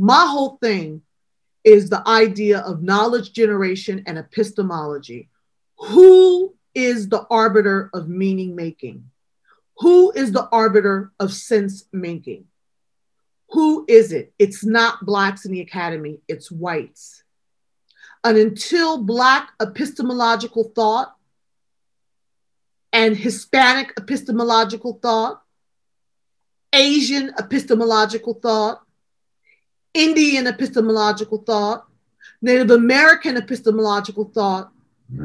My whole thing is the idea of knowledge generation and epistemology. Who is the arbiter of meaning making? Who is the arbiter of sense making? Who is it? It's not Blacks in the academy, it's whites. And until Black epistemological thought and Hispanic epistemological thought, Asian epistemological thought, Indian epistemological thought, Native American epistemological thought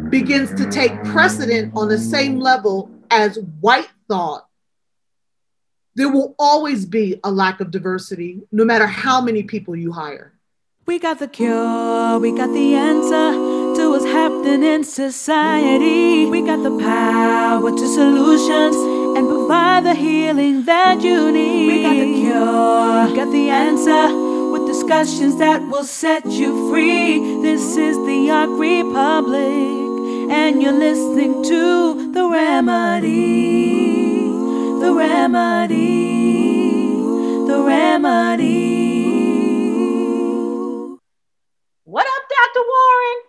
begins to take precedent on the same level as white thought, there will always be a lack of diversity, no matter how many people you hire. We got the cure, we got the answer to what's happening in society. We got the power to solutions and provide the healing that you need. We got the cure, we got the answer with discussions that will set you free. This is the Ark Republic, and you're listening to The Remedy. The Remedy. The Remedy. What up, Dr. Warren?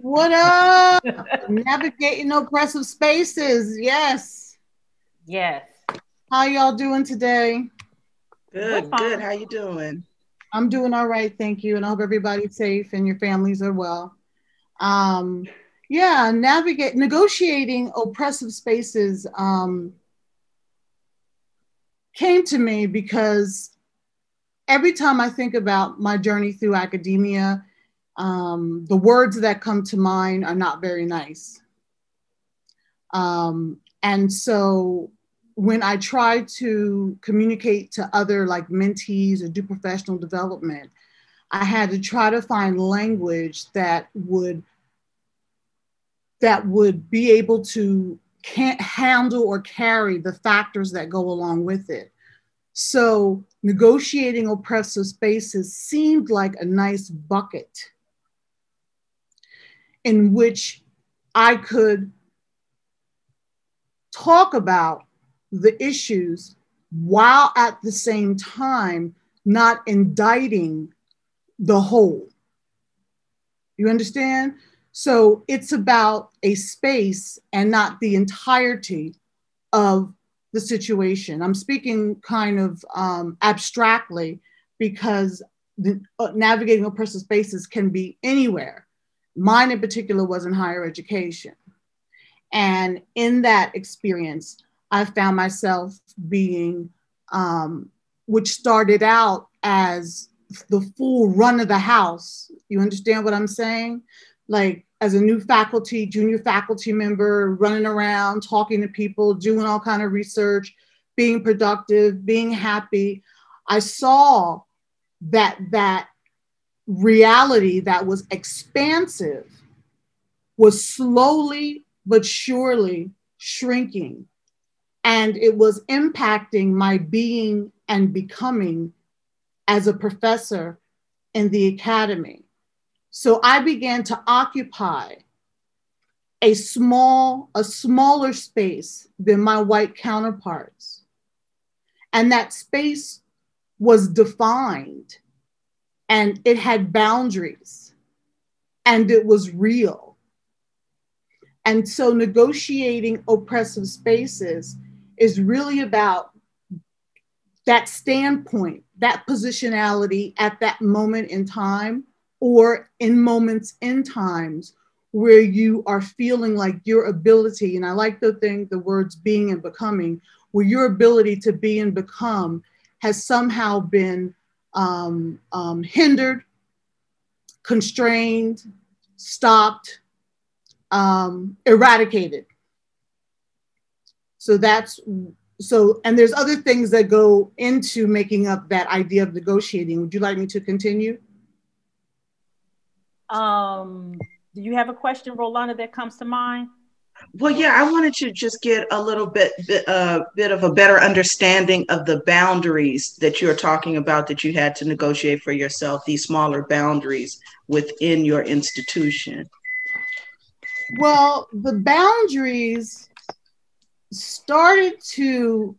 What up? Navigating oppressive spaces. Yes. Yes. How y'all doing today? Good, good. How you doing? I'm doing all right, thank you. And I hope everybody's safe and your families are well. Negotiating oppressive spaces came to me because every time I think about my journey through academia, the words that come to mind are not very nice. And so when I try to communicate to other like mentees or do professional development, I had to try to find language that would be able to handle or carry the factors that go along with it. So negotiating oppressive spaces seemed like a nice bucket in which I could talk about the issues while at the same time not indicting the whole. You understand? So it's about a space and not the entirety of the situation. I'm speaking kind of abstractly because navigating oppressive spaces can be anywhere. Mine in particular was in higher education. And in that experience, I found myself being, which started out as the full run of the house. You understand what I'm saying? Like as a new faculty, junior faculty member, running around, talking to people, doing all kind of research, being productive, being happy. I saw that reality that was expansive was slowly but surely shrinking. And it was impacting my being and becoming as a professor in the academy. So I began to occupy a smaller space than my white counterparts. And that space was defined and it had boundaries and it was real. And so negotiating oppressive spaces is really about that standpoint, that positionality at that moment in time, or in moments in times where you are feeling like your ability, and I like the words being and becoming, where your ability to be and become has somehow been hindered, constrained, stopped, eradicated. And there's other things that go into making up that idea of negotiating. Would you like me to continue? Do you have a question, Rolanda, that comes to mind? Well, yeah, I wanted to just get a little bit of a better understanding of the boundaries that you're talking about that you had to negotiate for yourself, these smaller boundaries within your institution. Well, the boundaries started to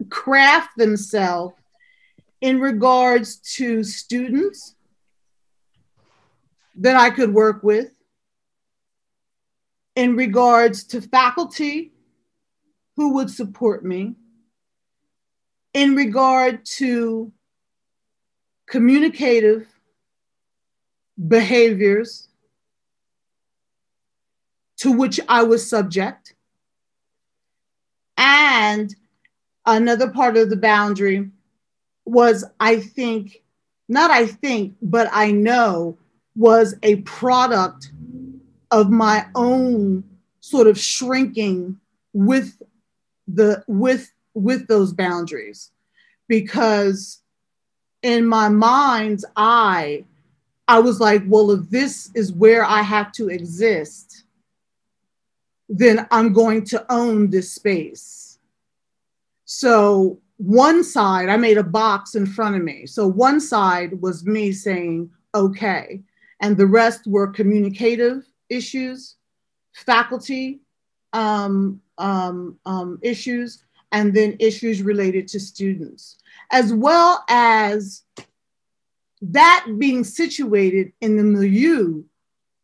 craft themselves in regards to students that I could work with, in regards to faculty who would support me, in regard to communicative behaviors to which I was subject. And another part of the boundary was, but I know was a product of my own sort of shrinking with those boundaries. Because in my mind's eye, I was like, well, if this is where I have to exist, then I'm going to own this space. So one side, I made a box in front of me. So one side was me saying, okay. And the rest were communicative issues, faculty issues, and then issues related to students, as well as that being situated in the milieu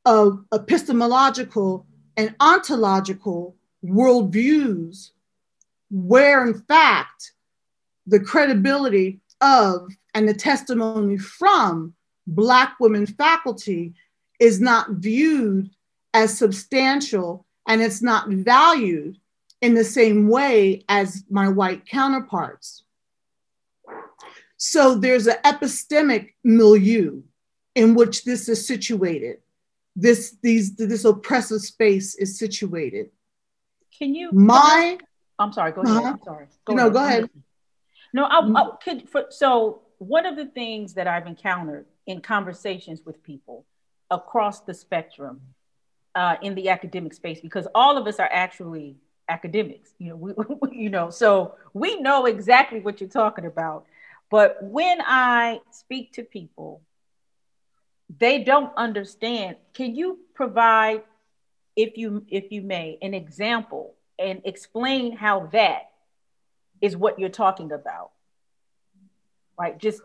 of epistemological and ontological worldviews, where in fact the credibility of and the testimony from Black women faculty is not viewed as substantial, and it's not valued in the same way as my white counterparts. So there's an epistemic milieu in which this is situated. This oppressive space is situated. Can you? I'm sorry. Go ahead. I'm sorry. Go ahead. No, so one of the things that I've encountered in conversations with people across the spectrum in the academic space, because all of us are actually academics, so we know exactly what you're talking about. But when I speak to people, they don't understand. Can you provide, if you may, an example and explain how that is what you're talking about? Right? Just,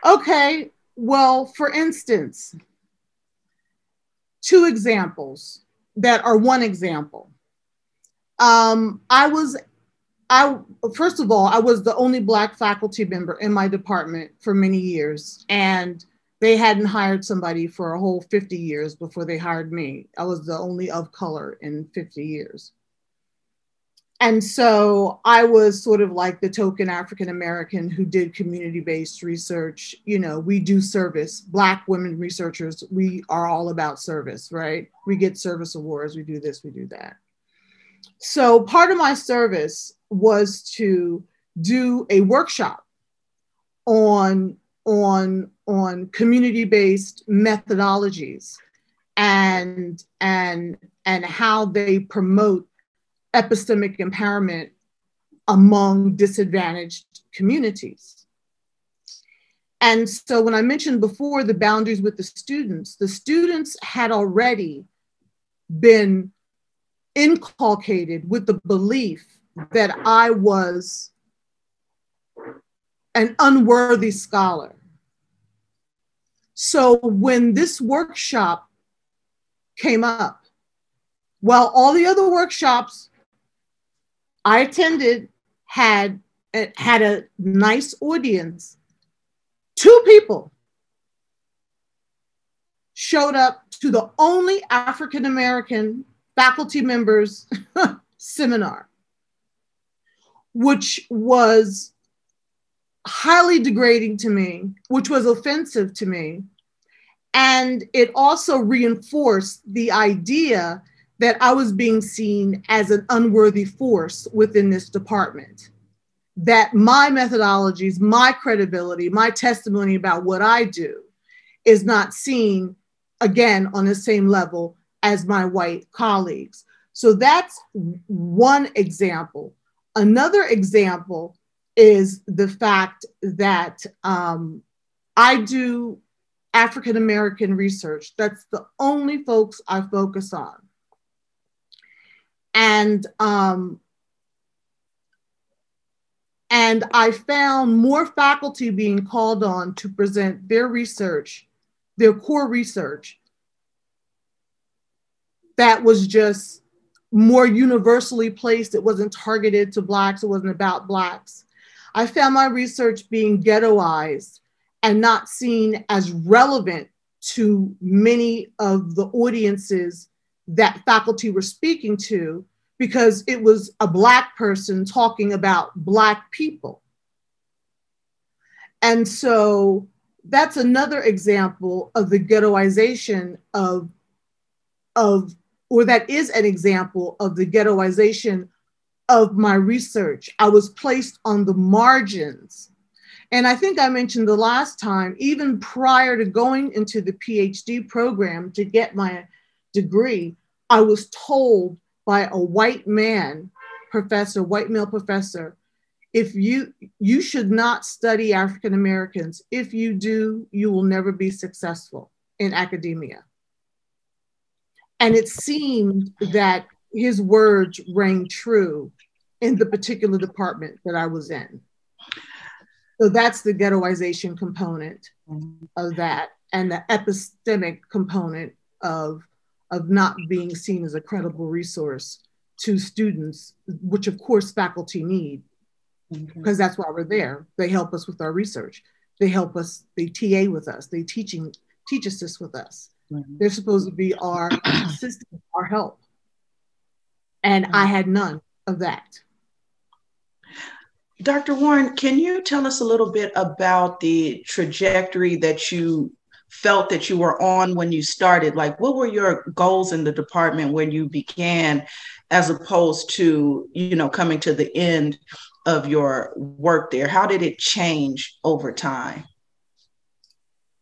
Okay. Well, for instance, two examples that are one example. First of all, I was the only Black faculty member in my department for many years, and they hadn't hired somebody for a whole 50 years before they hired me. I was the only of color in 50 years. And so I was sort of like the token African-American who did community-based research. We do service. Black women researchers, we are all about service, right? We get service awards, we do this, we do that. So part of my service was to do a workshop on community-based methodologies and how they promote epistemic empowerment among disadvantaged communities. And so when I mentioned before the boundaries with the students had already been inculcated with the belief that I was an unworthy scholar. So when this workshop came up, while all the other workshops I attended had a nice audience, two people showed up to the only African-American faculty members seminar, which was highly degrading to me, which was offensive to me. And it also reinforced the idea that I was being seen as an unworthy force within this department, that my methodologies, my credibility, my testimony about what I do is not seen, again, on the same level as my white colleagues. So that's one example. Another example is the fact that I do African-American research. That's the only folks I focus on. And And I found more faculty being called on to present their research, their core research, that was just more universally placed. It wasn't targeted to Blacks. It wasn't about Blacks. I found my research being ghettoized and not seen as relevant to many of the audiences that faculty were speaking to, because it was a Black person talking about Black people. And so that's another example of the ghettoization or that is an example of the ghettoization of my research. I was placed on the margins. And I think I mentioned the last time, even prior to going into the PhD program to get my degree, I was told by a white man professor, white male professor, if you should not study African Americans. If you do, you will never be successful in academia. And it seemed that his words rang true in the particular department that I was in. So that's the ghettoization component of that, and the epistemic component of not being seen as a credible resource to students, which of course faculty need, because that's why we're there. They help us with our research. They help us, they TA with us, they teach assist with us. They're supposed to be our assistant, our help. And I had none of that. Dr. Warren, can you tell us a little bit about the trajectory that you felt that you were on when you started? Like, what were your goals in the department when you began, as opposed to, coming to the end of your work there? How did it change over time?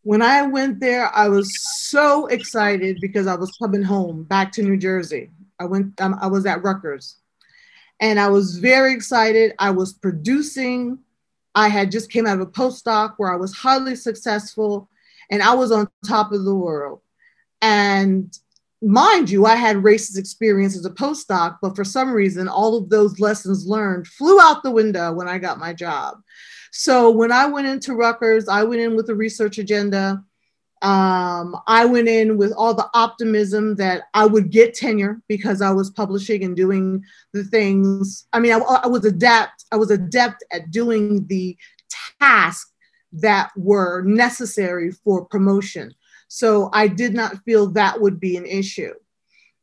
When I went there, I was so excited because I was coming home back to New Jersey. I was at Rutgers, and I was very excited. I was producing. I had just came out of a postdoc where I was highly successful, and I was on top of the world. And mind you, I had racist experience as a postdoc, but for some reason, all of those lessons learned flew out the window when I got my job. So when I went into Rutgers, I went in with a research agenda. I went in with all the optimism that I would get tenure because I was publishing and doing the things. I mean, I was adept at doing the tasks that were necessary for promotion. So I did not feel that would be an issue.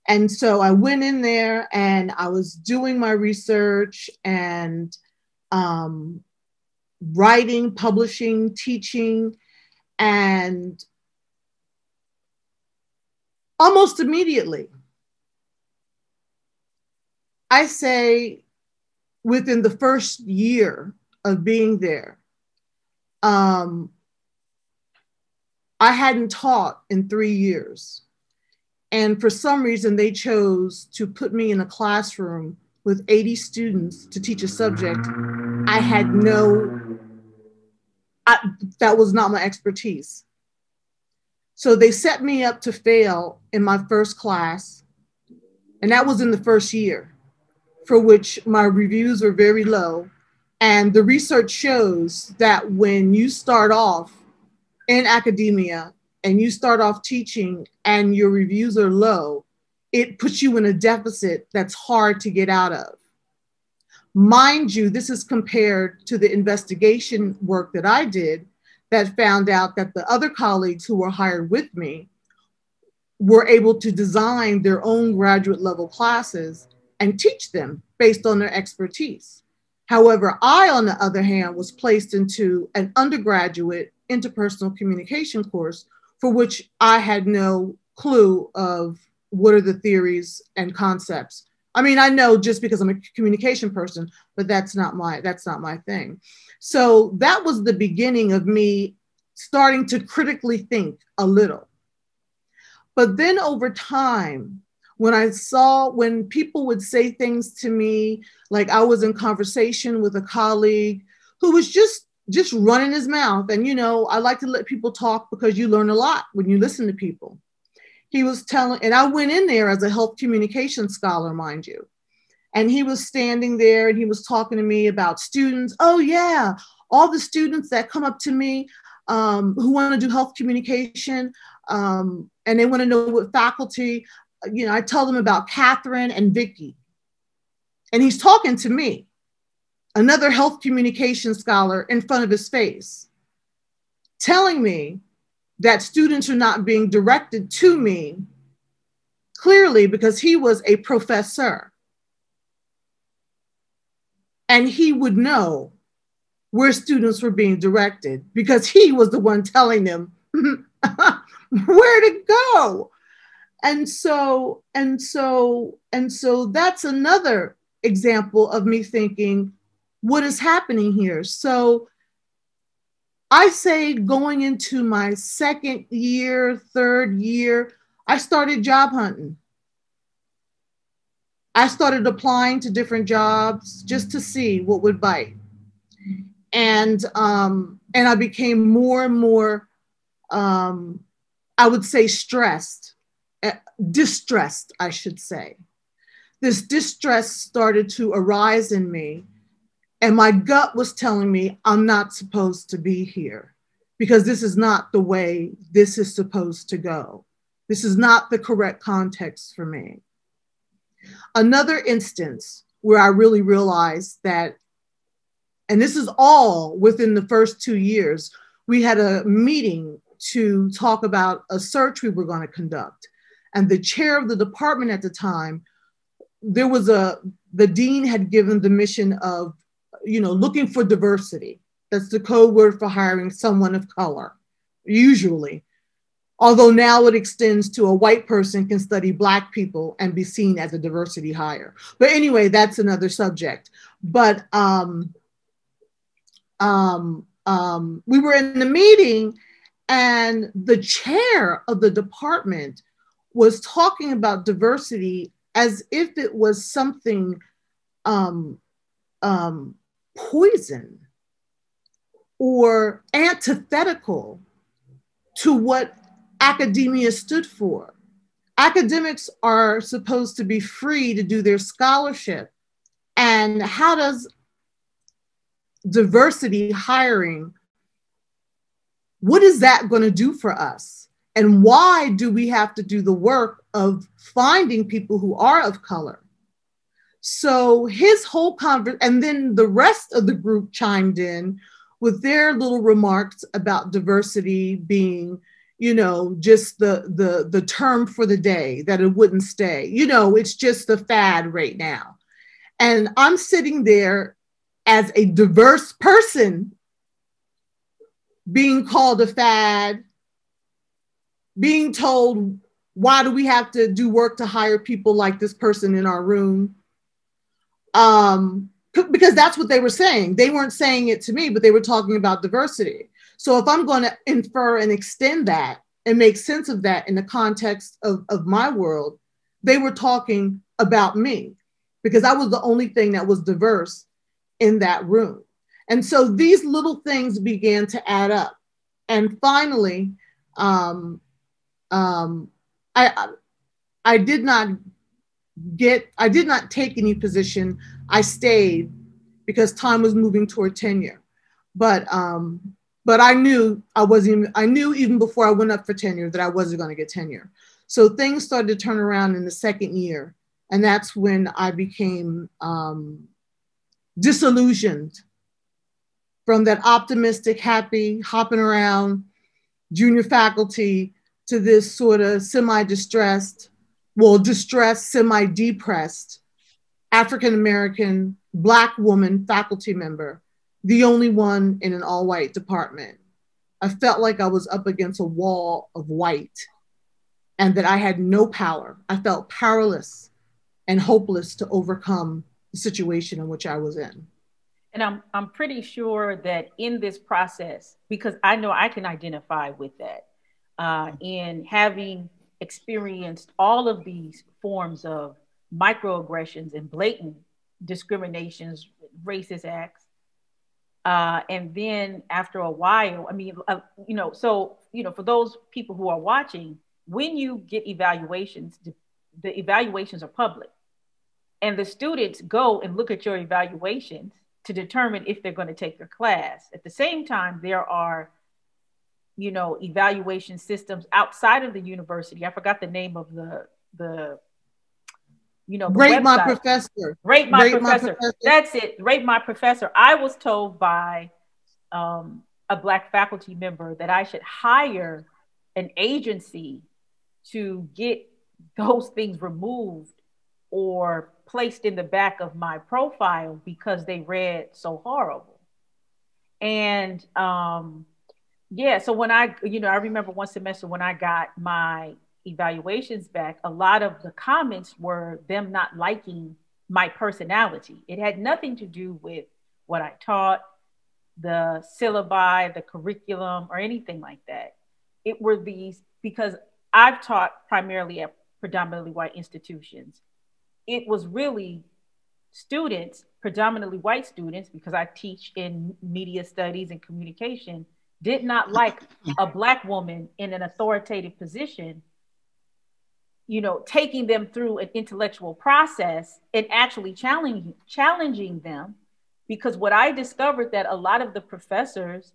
And so I went in there and I was doing my research and writing, publishing, teaching, and almost immediately, I say within the first year of being there, I hadn't taught in 3 years. And for some reason, they chose to put me in a classroom with 80 students to teach a subject I had that was not my expertise. So they set me up to fail in my first class. And that was in the first year, for which my reviews were very low. And the research shows that when you start off in academia and you start off teaching and your reviews are low, it puts you in a deficit that's hard to get out of. Mind you, this is compared to the investigation work that I did that found out that the other colleagues who were hired with me were able to design their own graduate level classes and teach them based on their expertise. However, I, on the other hand, was placed into an undergraduate interpersonal communication course for which I had no clue of what are the theories and concepts. I mean, I know just because I'm a communication person, but that's not my thing. So that was the beginning of me starting to critically think a little. But then over time, when people would say things to me, like I was in conversation with a colleague who was just running his mouth. And, I like to let people talk because you learn a lot when you listen to people. He was telling, and I went in there as a health communication scholar, mind you. And he was standing there and he was talking to me about students. Oh yeah, all the students that come up to me who want to do health communication and they want to know what faculty, you know, I tell them about Catherine and Vicky. And he's talking to me, another health communication scholar, in front of his face, telling me that students are not being directed to me, clearly because he was a professor. And he would know where students were being directed because he was the one telling them where to go. And so that's another example of me thinking, what is happening here? So I say going into my second year, third year, I started job hunting. I started applying to different jobs just to see what would bite. And I became more and more, I would say distressed, I should say. This distress started to arise in me, and my gut was telling me I'm not supposed to be here because this is not the way this is supposed to go. This is not the correct context for me. Another instance where I really realized that, and this is all within the first 2 years, we had a meeting to talk about a search we were going to conduct. And the chair of the department at the time, the dean had given the mission of, looking for diversity. That's the code word for hiring someone of color, usually. Although now it extends to a white person can study Black people and be seen as a diversity hire. But anyway, that's another subject. But we were in the meeting and the chair of the department was talking about diversity as if it was something poison or antithetical to what academia stood for. Academics are supposed to be free to do their scholarship. And how does diversity hiring, what is that going to do for us? And why do we have to do the work of finding people who are of color? So his whole and then the rest of the group chimed in with their little remarks about diversity being, just the term for the day, that it wouldn't stay. It's just a fad right now. And I'm sitting there as a diverse person being called a fad, being told, why do we have to do work to hire people like this person in our room? Because that's what they were saying. They weren't saying it to me, but they were talking about diversity. So if I'm going to infer and extend that and make sense of that in the context of my world, they were talking about me because I was the only thing that was diverse in that room. And so these little things began to add up. And finally, I did not take any position. I stayed because time was moving toward tenure. But I knew even before I went up for tenure that I wasn't going to get tenure. So things started to turn around in the second year. And that's when I became disillusioned from that optimistic, happy, hopping around junior faculty to this sort of distressed, semi-depressed African-American Black woman faculty member, the only one in an all-white department. I felt like I was up against a wall of white and that I had no power. I felt powerless and hopeless to overcome the situation in which I was in. And I'm pretty sure that in this process, because I know I can identify with that, in having experienced all of these forms of microaggressions and blatant discriminations, racist acts, and then after a while, for those people who are watching, when you get evaluations, the evaluations are public. And the students go and look at your evaluations to determine if they're going to take your class. At the same time, there are, evaluation systems outside of the university. I forgot the name of the Rate website. My Professor. Rate My Professor. That's it. Rate My Professor. I was told by a Black faculty member that I should hire an agency to get those things removed or placed in the back of my profile because they read so horrible. And so when I remember one semester when I got my evaluations back, a lot of the comments were them not liking my personality. It had nothing to do with what I taught, the syllabi, the curriculum, or anything like that. It were these, because I've taught primarily at predominantly white institutions. It was really students, predominantly white students, because I teach in media studies and communication, did not like a Black woman in an authoritative position, taking them through an intellectual process and actually challenging them. Because what I discovered that a lot of the professors,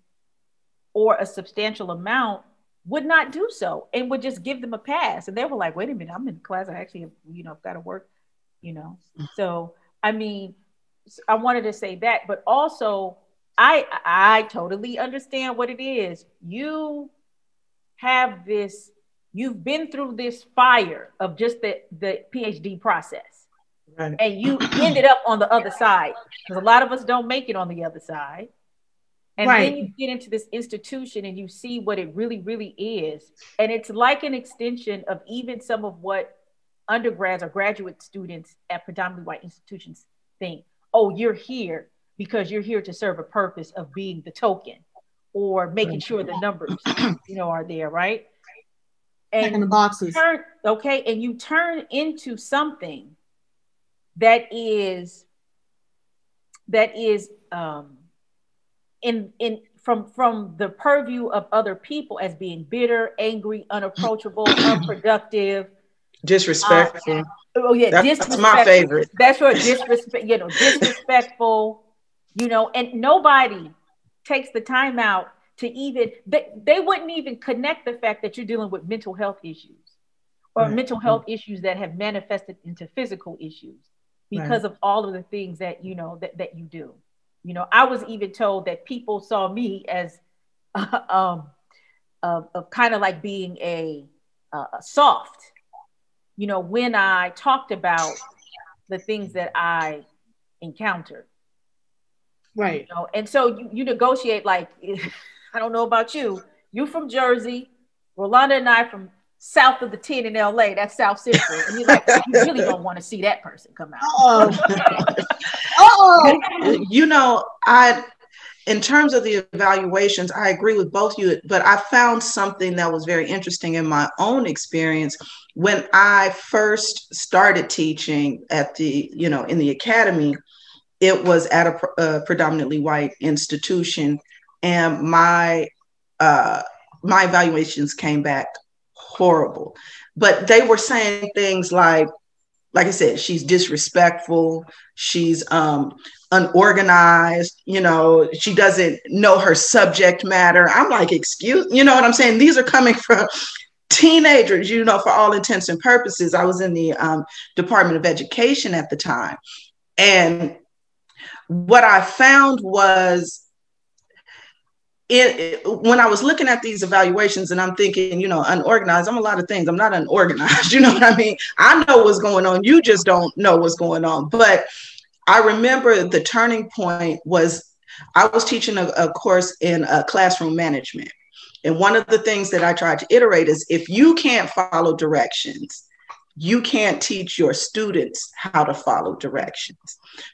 or a substantial amount, would not do so and would just give them a pass. And they were like, wait a minute, I'm in class. I actually have, got to work, So, I mean, I wanted to say that, but also I totally understand what it is. You have this, you've been through this fire of just the PhD process. Right. And you ended up on the other side, because a lot of us don't make it on the other side. And then you get into this institution and you see what it really, really is. And it's like an extension of even some of what undergrads or graduate students at predominantly white institutions think. Oh, you're here because you're here to serve a purpose of being the token or making sure the numbers, are there, right? And in the boxes. And you turn into something that is from the purview of other people as being bitter, angry, unapproachable, unproductive, disrespectful. That's my favorite. That's right, disrespectful, and nobody takes the time out to even, they wouldn't even connect the fact that you're dealing with mental health issues or mental health issues that have manifested into physical issues because of all of the things that, that you do. I was even told that people saw me as kind of like being a soft, when I talked about the things that I encountered. Right. And so you negotiate, like, I don't know about you. You from Jersey, Rolanda and I from south of the 10 in LA, that's South Central. And you're like, you really don't want to see that person come out. In terms of the evaluations, I agree with both you, but I found something that was very interesting in my own experience. When I first started teaching at the, in the academy, it was at a predominantly white institution, and my evaluations came back horrible. But they were saying things like I said, she's disrespectful, she's unorganized, she doesn't know her subject matter. I'm like, excuse, you know what I'm saying? These are coming from teenagers, for all intents and purposes. I was in the Department of Education at the time. And what I found was, when I was looking at these evaluations and I'm thinking, unorganized, I'm a lot of things. I'm not unorganized. You know what I mean? I know what's going on. You just don't know what's going on. But I remember the turning point was I was teaching a course in classroom management. And one of the things that I tried to iterate is, if you can't follow directions, you can't teach your students how to follow directions.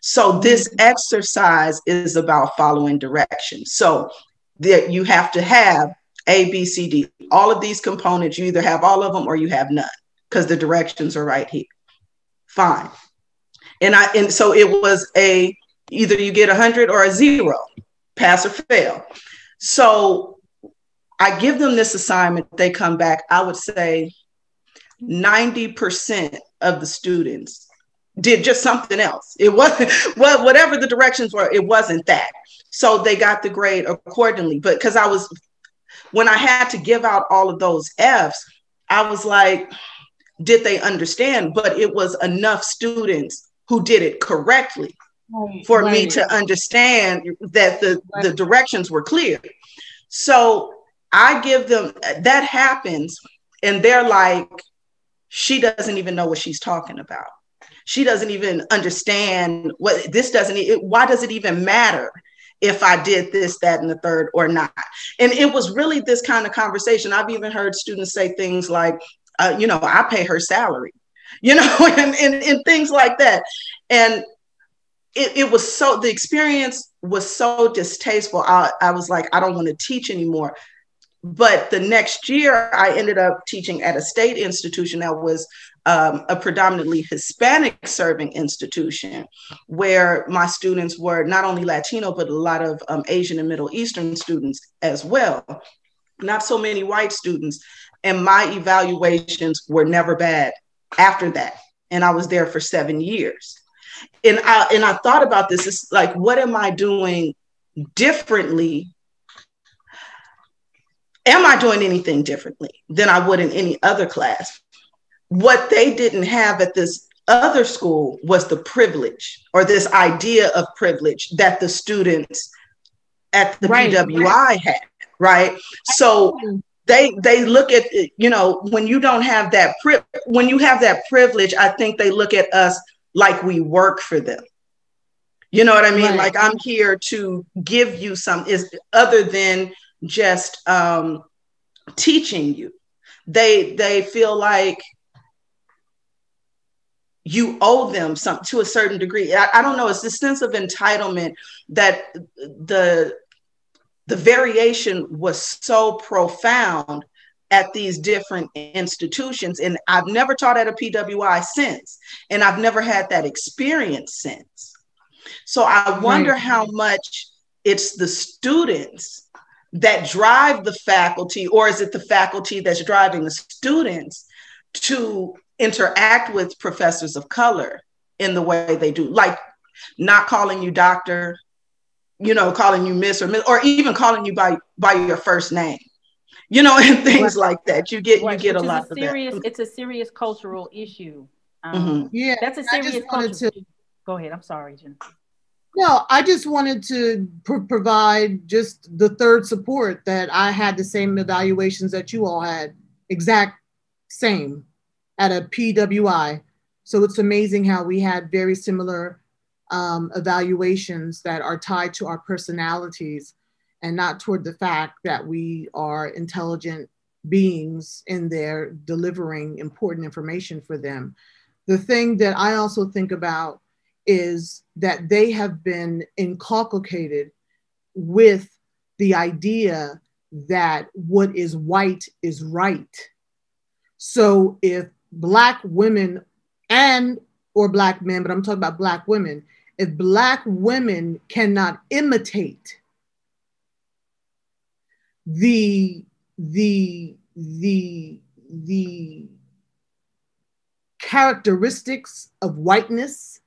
So this exercise is about following directions. So that you have to have A, B, C, D, all of these components. You either have all of them or you have none, because the directions are right here. Fine. And so it was either you get 100 or a 0, pass or fail. So I give them this assignment. They come back. I would say 90% of the students did just something else. It wasn't, well, whatever the directions were, it wasn't that. So they got the grade accordingly. But because when I had to give out all of those Fs, I was like, did they understand? But it was enough students who did it correctly for me to understand that the directions were clear. So I give them, that happens, and they're like, she doesn't even know what she's talking about. She doesn't even understand why does it even matter if I did this, that, and the third or not? And it was really this kind of conversation. I've even heard students say things like, I pay her salary, and things like that. And it was the experience was so distasteful. I was like, I don't want to teach anymore. But the next year, I ended up teaching at a state institution that was a predominantly Hispanic serving institution, where my students were not only Latino, but a lot of Asian and Middle Eastern students as well. Not so many white students. And my evaluations were never bad after that. And I was there for 7 years. And I thought about this. It's like, what am I doing differently? Am I doing anything differently than I would in any other class? What they didn't have at this other school was the privilege, or this idea of privilege that the students at the PWI had, right? So they look at, when you don't have that, when you have that privilege, I think they look at us like we work for them. You know what I mean? Right. Like, I'm here to give you other than just teaching you. They feel like you owe them something to a certain degree. I don't know. It's this sense of entitlement that the variation was so profound at these different institutions. And I've never taught at a PWI since, and I've never had that experience since. So I wonder how much it's the students that drive the faculty, or is it the faculty that's driving the students to interact with professors of color in the way they do, like not calling you doctor, calling you miss or even calling you by your first name, and things like that. You get a lot of that. It's a serious cultural issue. Yeah, that's a serious cultural. Go ahead. I'm sorry, Jen. No, I just wanted to provide just the third support that I had the same evaluations that you all had, exact same at a PWI. So it's amazing how we had very similar evaluations that are tied to our personalities and not toward the fact that we are intelligent beings in there delivering important information for them. The thing that I also think about is that they have been inculcated with the idea that what is white is right. So if Black women or Black men, but I'm talking about Black women, if Black women cannot imitate the characteristics of whiteness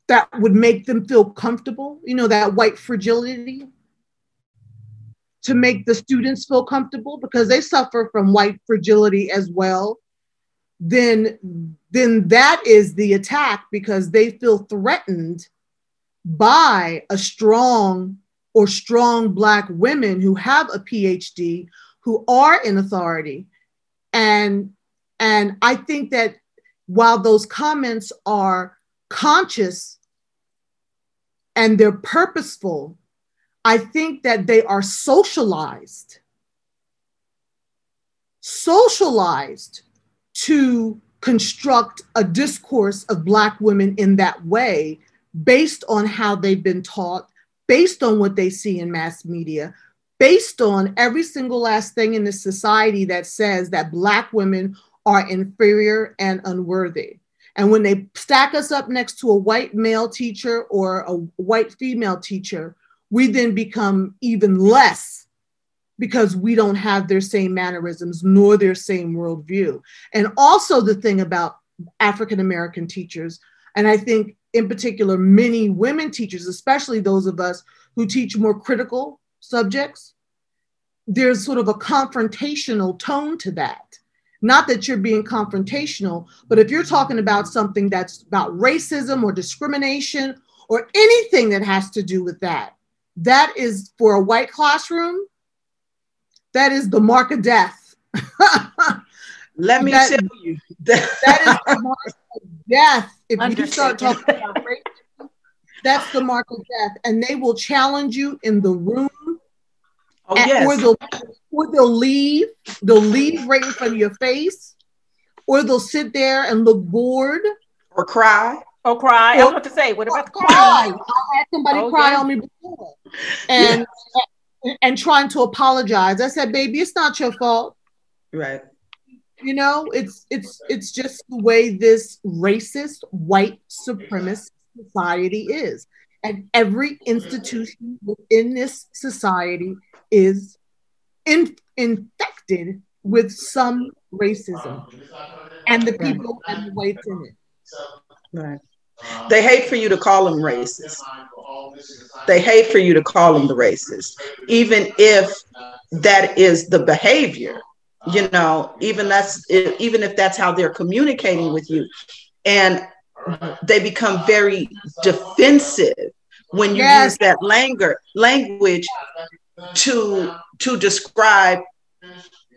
that would make them feel comfortable, that white fragility, to make the students feel comfortable because they suffer from white fragility as well, then that is the attack, because they feel threatened by a strong Black women who have a PhD, who are in authority. And I think that while those comments are conscious and they're purposeful, I think that they are socialized to construct a discourse of Black women in that way, based on how they've been taught, based on what they see in mass media, based on every single last thing in this society that says that Black women are inferior and unworthy. And when they stack us up next to a white male teacher or a white female teacher, we then become even less, because we don't have their same mannerisms nor their same worldview. And also the thing about African-American teachers. And I think in particular, many women teachers, especially those of us who teach more critical subjects, there's sort of a confrontational tone to that. Not that you're being confrontational, but if you're talking about something that's about racism or discrimination or anything that has to do with that, that is, for a white classroom, that is the mark of death. Let me tell you. That is the mark of death. If you start talking about racism, that's the mark of death. And they will challenge you in the room. Oh, yes. Or they'll leave. They'll leave right in front of your face. Or they'll sit there and look bored. Or cry. Or cry. I was about to say, what about cry? I had somebody cry on me before. And trying to apologize. I said, baby, it's not your fault. Right. You know, it's just the way this racist, white supremacist society is. And every institution within this society is infected with some racism. And the people and the whites in it. Right. They hate for you to call them racist. They hate for you to call them the racist, even if that is the behavior. You know, even if that's how they're communicating with you, and they become very defensive when you use that language to describe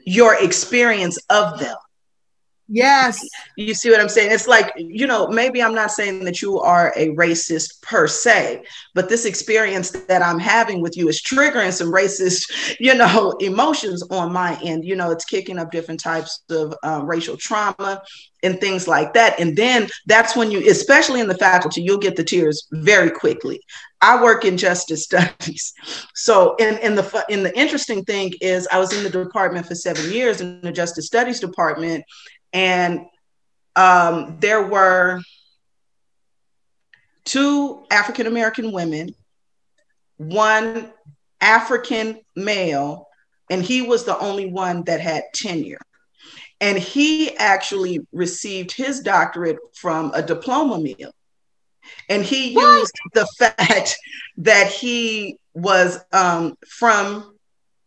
your experience of them. Yes. You see what I'm saying? It's like, you know, maybe I'm not saying that you are a racist per se, but this experience that I'm having with you is triggering some racist, you know, emotions on my end. You know, it's kicking up different types of racial trauma and things like that. And then that's when you, especially in the faculty, you'll get the tears very quickly. I work in justice studies. So in the interesting thing is I was in the department for 7 years in the justice studies department. And there were 2 African-American women, 1 African male, and he was the only one that had tenure. And he actually received his doctorate from a diploma mill. And he used the fact that he was from,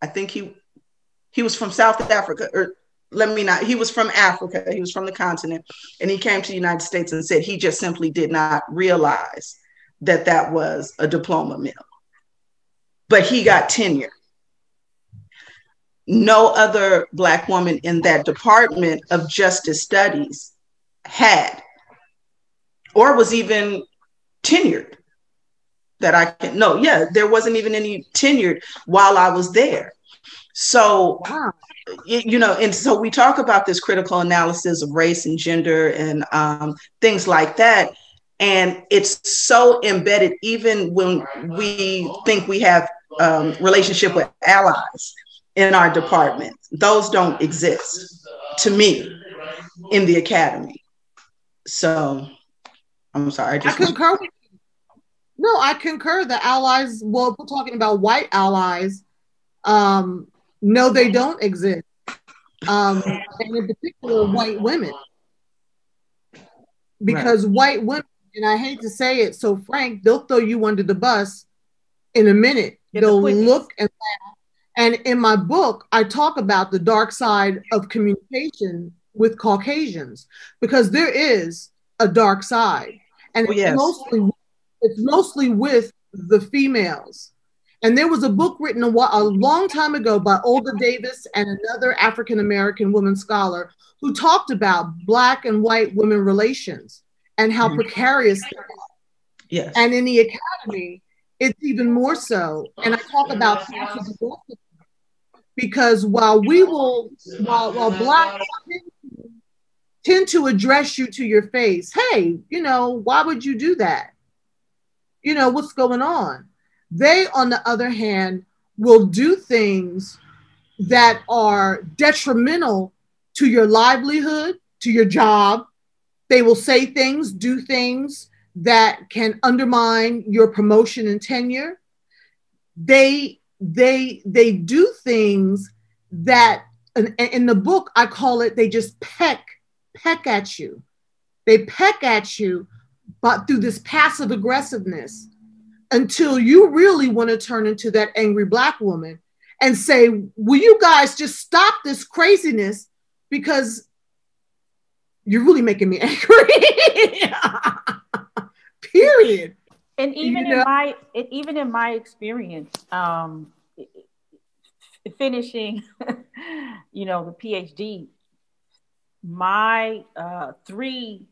I think he was from South Africa, or he was from Africa. He was from the continent. And he came to the United States and said he just simply did not realize that that was a diploma mill. But he got tenure. No other Black woman in that department of justice studies had, or was even tenured that I can, no, yeah, there wasn't even any tenured while I was there. So, you know, and so we talk about this critical analysis of race and gender and things like that. And it's so embedded, even when we think we have relationship with allies in our department. Those don't exist to me in the academy. So I'm sorry. I concur with you. No, I concur. The allies, well, if we're talking about white allies, no, they don't exist. And in particular, white women. Because white women, and I hate to say it so frank, they'll throw you under the bus in a minute. They'll look and laugh. And in my book, I talk about the dark side of communication with Caucasians, because there is a dark side. And it's mostly with the females. And there was a book written a long time ago by Olga Davis and another African-American woman scholar who talked about Black and white women relations and how precarious they are. Yes. And in the academy, it's even more so. And I talk about because while Blacks tend to address you to your face, hey, you know, why would you do that? You know, what's going on? They, on the other hand, will do things that are detrimental to your livelihood, to your job. They will say things, do things that can undermine your promotion and tenure. They do things that, in the book, I call it, they just peck at you. They peck at you, but through this passive aggressiveness, until you really want to turn into that angry Black woman and say, will you guys just stop this craziness, because you're really making me angry. Period. And even even in my experience, finishing, the PhD, my 3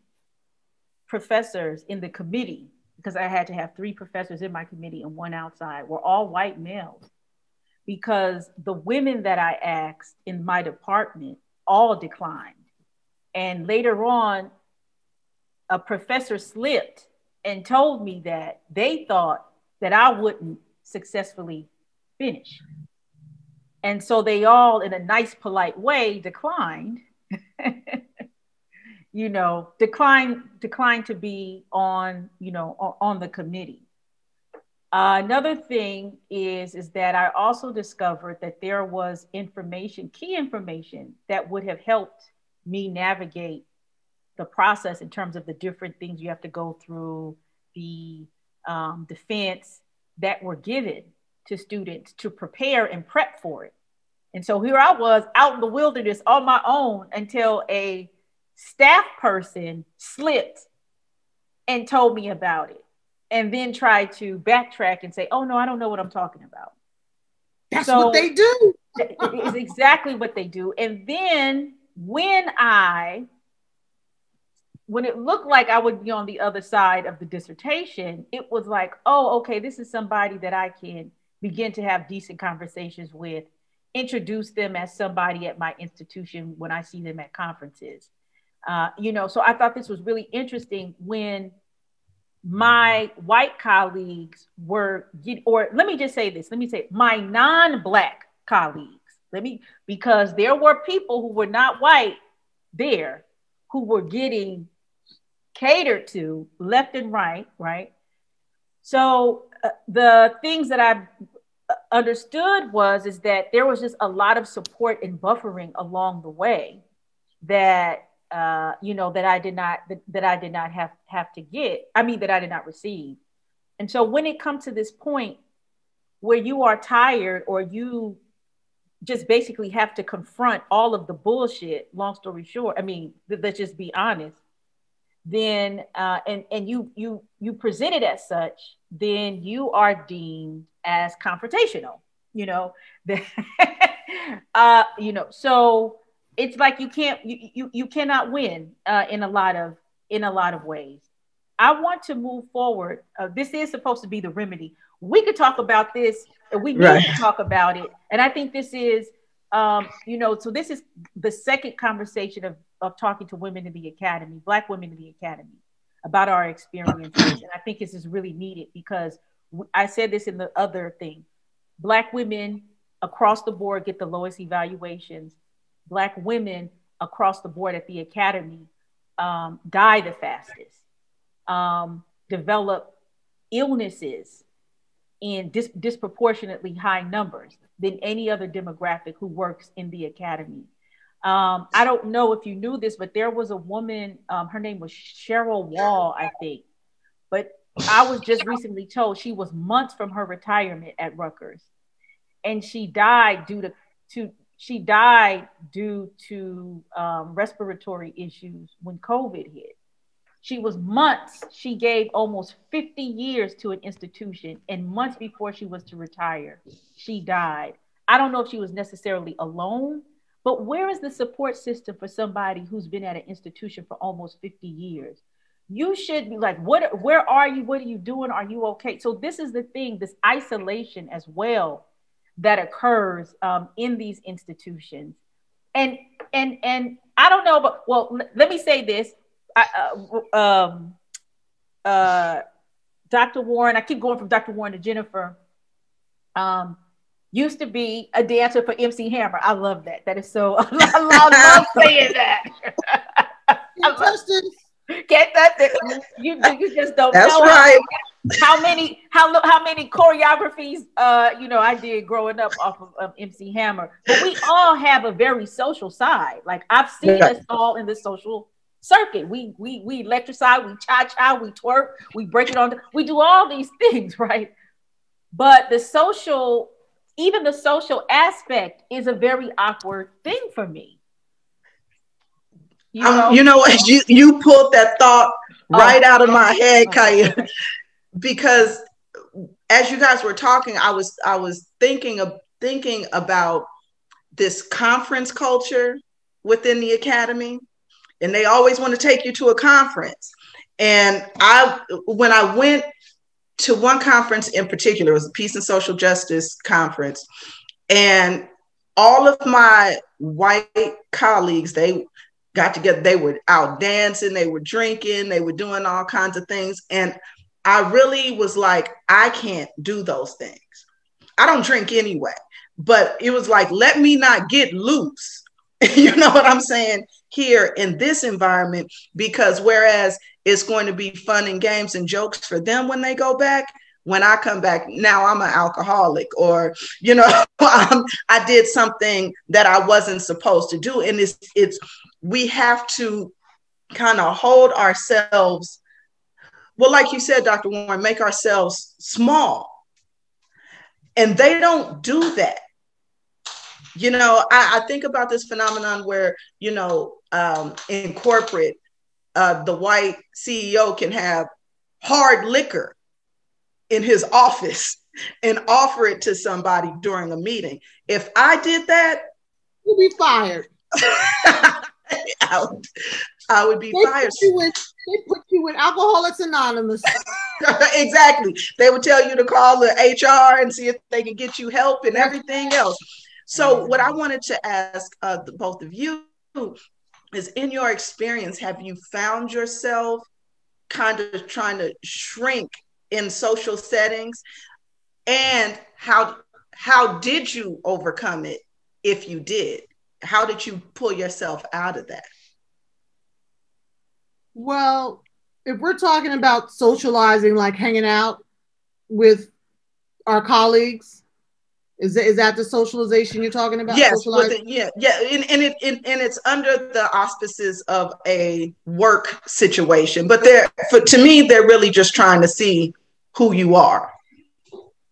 professors in the committee, because I had to have 3 professors in my committee and 1 outside, were all white males, because the women that I asked in my department all declined. And later on, a professor slipped and told me that they thought that I wouldn't successfully finish. And so they all, in a nice, polite way, declined, declined to be on, on the committee. Another thing is that I also discovered that there was key information that would have helped me navigate the process in terms of the different things you have to go through, the defense that were given to students to prepare and prep for it. And so here I was out in the wilderness on my own until a staff person slipped and told me about it, and then tried to backtrack and say, oh no, I don't know what I'm talking about. That's what they do. It's exactly what they do. And then when it looked like I would be on the other side of the dissertation, it was like, oh, okay, this is somebody that I can begin to have decent conversations with, introduce them as somebody at my institution when I see them at conferences. So I thought this was really interesting when my white colleagues were, or let me just say this, my non-Black colleagues, because there were people who were not white there who were getting catered to left and right. So the things that I understood is that there was just a lot of support and buffering along the way that that I did not have to get. I mean, that I did not receive. And so when it comes to this point where you are tired, or you just basically have to confront all of the bullshit, long story short, I mean, let's just be honest, then and you present it as such, then you are deemed as confrontational, so it's like you cannot win in a lot of ways. I want to move forward. This is supposed to be the remedy. We could talk about this, and we need to talk about it. And I think this is, so this is the second conversation of talking to women in the academy, Black women in the academy, about our experiences. And I think this is really needed, because I said this in the other thing. Black women across the board get the lowest evaluations. Black women across the board at the academy die the fastest, develop illnesses in disproportionately high numbers than any other demographic who works in the academy. I don't know if you knew this, but there was a woman, her name was Cheryl Wall, I think, but I was just recently told she was months from her retirement at Rutgers, and she died due to respiratory issues when COVID hit. She was months. She gave almost 50 years to an institution, and months before she was to retire, she died. I don't know if she was necessarily alone, but where is the support system for somebody who's been at an institution for almost 50 years? You should be like, where are you? What are you doing? Are you okay? So this is the thing, this isolation as well that occurs in these institutions. And I don't know, but let me say this. Dr. Warren, I keep going from Dr. Warren to Jennifer, used to be a dancer for MC Hammer. I love that. That is so, I love saying that. Get that? You just don't That's know right. how many choreographies I did growing up off of MC Hammer. But we all have a very social side. Like I've seen us all in the social circuit. We electrify, we cha-cha, we twerk, we break it on, we do all these things, right? But even the social aspect is a very awkward thing for me. You know what? You pulled that thought right out of my head, Kaia, because as you guys were talking, I was thinking about this conference culture within the academy, and they always want to take you to a conference. And when I went to one conference in particular, it was a Peace and Social Justice conference, and all of my white colleagues, they got together, they were out dancing, they were drinking, they were doing all kinds of things. And I really was like, I can't do those things. I don't drink anyway, but it was like, let me not get loose. You know what I'm saying? Here in this environment, because whereas it's going to be fun and games and jokes for them when they go back, when I come back, now I'm an alcoholic, or, you know, I did something that I wasn't supposed to do. And we have to kind of hold ourselves, well, like you said, Dr. Warren, make ourselves small. And they don't do that. You know, I think about this phenomenon where, you know, in corporate, the white CEO can have hard liquor in his office and offer it to somebody during a meeting. If I did that, you'd be fired. I would be fired. They put you in Alcoholics Anonymous. Exactly. They would tell you to call the HR and see if they can get you help and everything else. So what I wanted to ask both of you is, in your experience, have you found yourself kind of trying to shrink in social settings? And how did you overcome it, if you did? How did you pull yourself out of that? Well, if we're talking about socializing, like hanging out with our colleagues, is that the socialization you're talking about? Yes, and it's under the auspices of a work situation, but to me, they're really just trying to see who you are.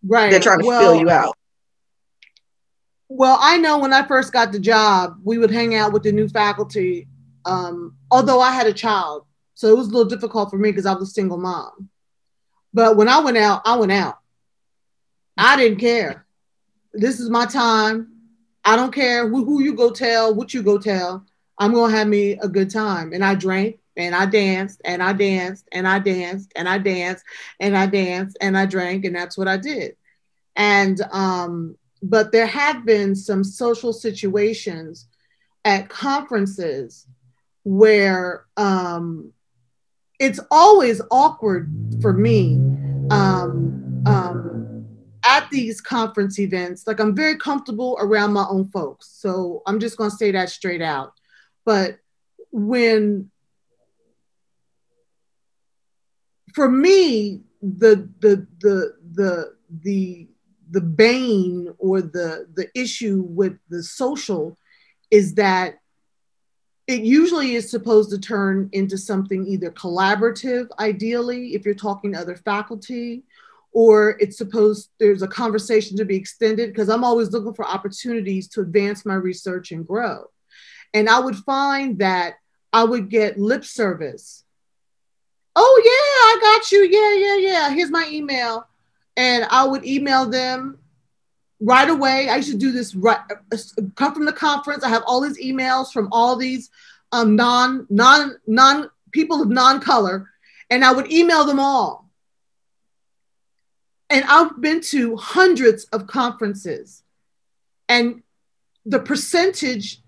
Right. They're trying to fill you out. Well, I know when I first got the job, we would hang out with the new faculty, although I had a child. So it was a little difficult for me because I was a single mom. But when I went out, I went out. I didn't care. This is my time. I don't care who you go tell, what you go tell. I'm going to have me a good time. And I drank and I danced and I danced and I danced and I danced and I danced and I drank. And that's what I did. And, but there have been some social situations at conferences where it's always awkward for me at these conference events. Like, I'm very comfortable around my own folks. So I'm just going to say that straight out. But for me, the bane or the issue with the social is that it usually is supposed to turn into something either collaborative, ideally, if you're talking to other faculty, or there's a conversation to be extended, because I'm always looking for opportunities to advance my research and grow. And I would find that I would get lip service. Oh yeah, I got you. Yeah. Here's my email. And I would email them right away. I used to do this come from the conference. I have all these emails from all these non people of non-color, and I would email them all. And I've been to hundreds of conferences, and the percentage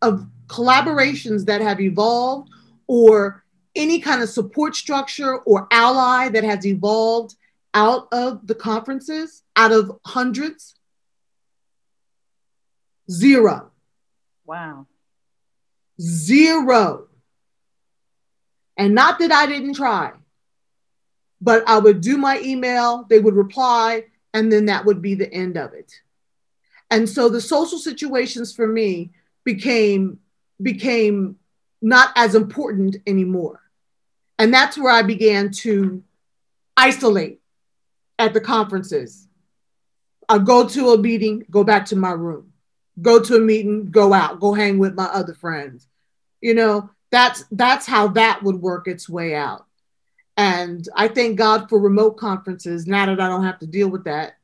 of collaborations that have evolved, or any kind of support structure or ally that has evolved out of the conferences, out of hundreds, 0. Wow. 0. And not that I didn't try, but I would do my email, they would reply, and then that would be the end of it. And so the social situations for me became not as important anymore. And that's where I began to isolate at the conferences. I'll go to a meeting, go back to my room. Go to a meeting, go out, go hang with my other friends. You know, that's how that would work its way out. And I thank God for remote conferences now that I don't have to deal with that.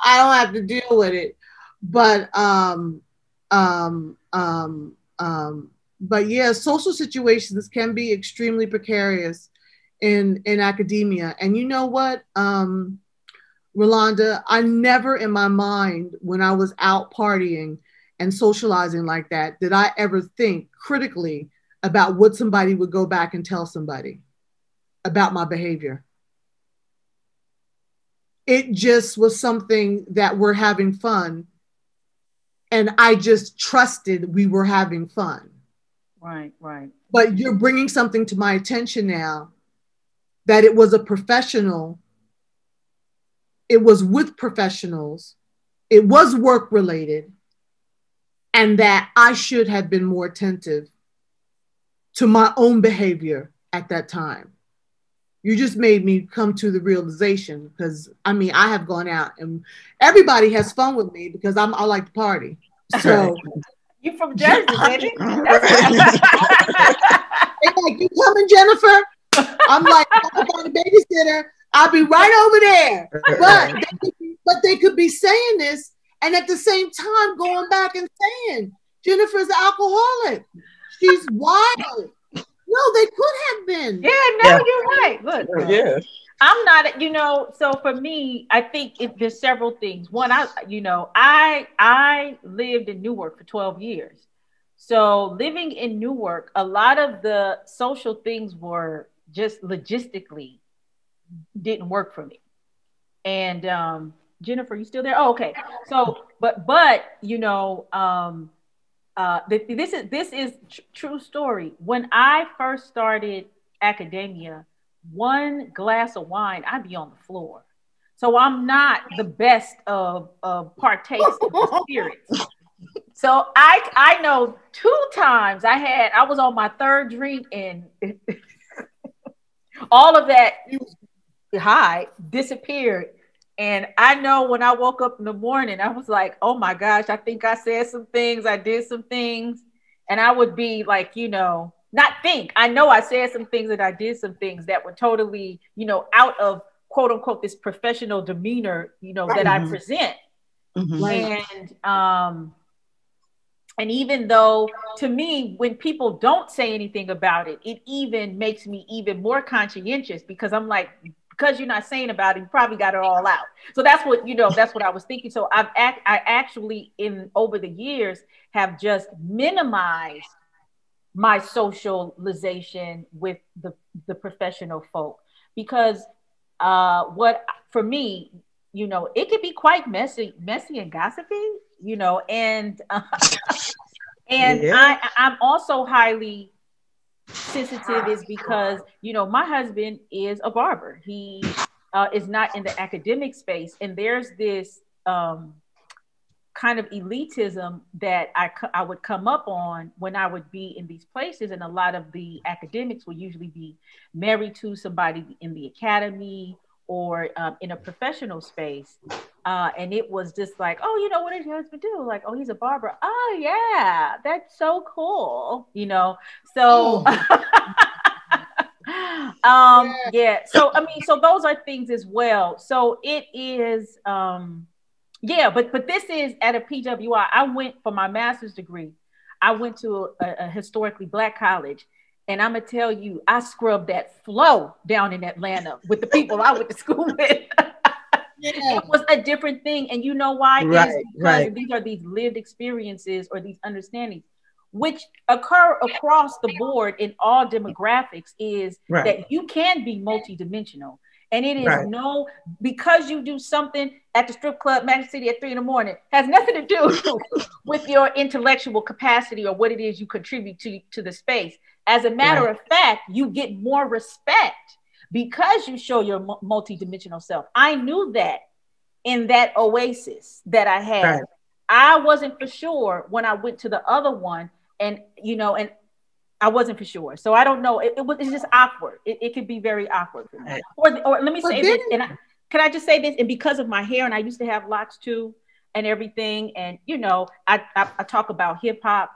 I don't have to deal with it. But yeah, social situations can be extremely precarious in academia. And you know what, Rolanda, I never in my mind when I was out partying and socializing like that, did I ever think critically about what somebody would go back and tell somebody about my behavior. It just was something that we're having fun. And I just trusted we were having fun. Right, right. But you're bringing something to my attention now that it was a professional. It was with professionals. It was work related. And that I should have been more attentive to my own behavior at that time. You just made me come to the realization, because I mean, I have gone out and everybody has fun with me because I like to party. So you from Jersey, baby? They're like, you coming, Jennifer? I'm like, I'm on a babysitter. I'll be right over there. But they could be saying this and at the same time going back and saying Jennifer's an alcoholic. She's wild. No, they could have been. Yeah, no, yeah. You're right. Look, yeah. I'm not, you know, so for me, I think there's several things. One, I lived in Newark for 12 years. So living in Newark, a lot of the social things were just logistically didn't work for me. And Jennifer, you still there? Oh, okay. So, but you know, this is true story. When I first started academia, one glass of wine, I'd be on the floor. So I'm not the best of partakes of the spirits. So I know 2 times I was on my 3rd drink and all of that high disappeared. And I know when I woke up in the morning, I was like, oh my gosh, I think I said some things. I did some things. And I would be like, you know, I know I said some things and I did some things that were totally, you know, out of quote unquote, this professional demeanor, you know, that I present. And even though to me, when people don't say anything about it, it even makes me even more conscientious because I'm like, because you're not saying about it, you probably got it all out. So that's what, you know, that's what I was thinking. So I actually over the years have just minimized my socialization with the professional folk because for me, you know, it could be quite messy and gossipy, you know, and I'm also highly sensitive is because, you know, my husband is a barber. He is not in the academic space. And there's this kind of elitism that I would come up on when I would be in these places. And a lot of the academics will usually be married to somebody in the academy or in a professional space. And it was just like, oh, you know, what does your husband do? Like, oh, he's a barber. Oh, yeah, that's so cool. You know, so, yeah. So, I mean, so those are things as well. So it is, yeah, but this is at a PWI. I went for my master's degree. I went to a historically Black college. And I'm going to tell you, I scrubbed that flow down in Atlanta with the people I went to school with. Yeah. It was a different thing. And you know why? Because these are these lived experiences or these understandings, which occur across the board in all demographics, is that you can be multidimensional. And it is because you do something at the strip club, Magic City at 3 a.m, has nothing to do with your intellectual capacity or what it is you contribute to the space. As a matter of fact, you get more respect because you show your multidimensional self. I knew that in that oasis that I had I wasn't for sure when I went to the other one, and and I wasn't for sure. So I don't know. It's just awkward. It could be very awkward for me. Or let me say this, can I just say this? And because of my hair, and I used to have locks too, and everything, and I talk about hip hop.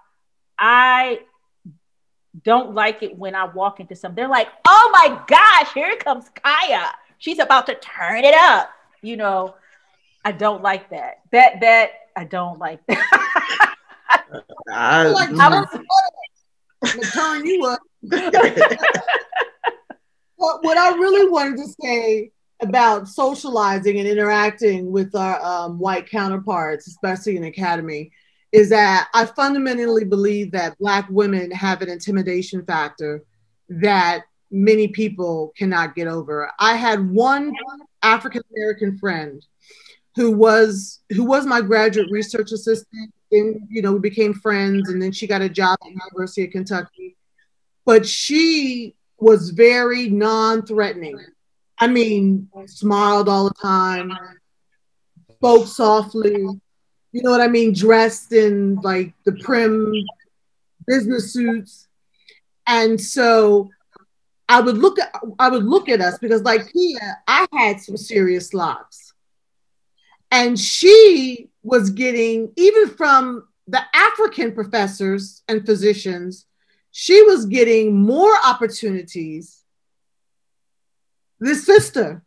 I don't like it when I walk into some. They're like, "Oh my gosh, here comes Kaia. She's about to turn it up." I don't like that. That I don't like that. I'm gonna turn you up. What I really wanted to say about socializing and interacting with our white counterparts, especially in academy, is that I fundamentally believe that Black women have an intimidation factor that many people cannot get over. I had one African American friend who was my graduate research assistant, and we became friends, and then she got a job at the University of Kentucky. But she was very non-threatening. I mean, smiled all the time, spoke softly, you know what I mean, dressed in like the prim business suits. And so I would look at us, because like Kia, I had some serious locks. And she was getting, even from the African professors and physicians, she was getting more opportunities, this sister,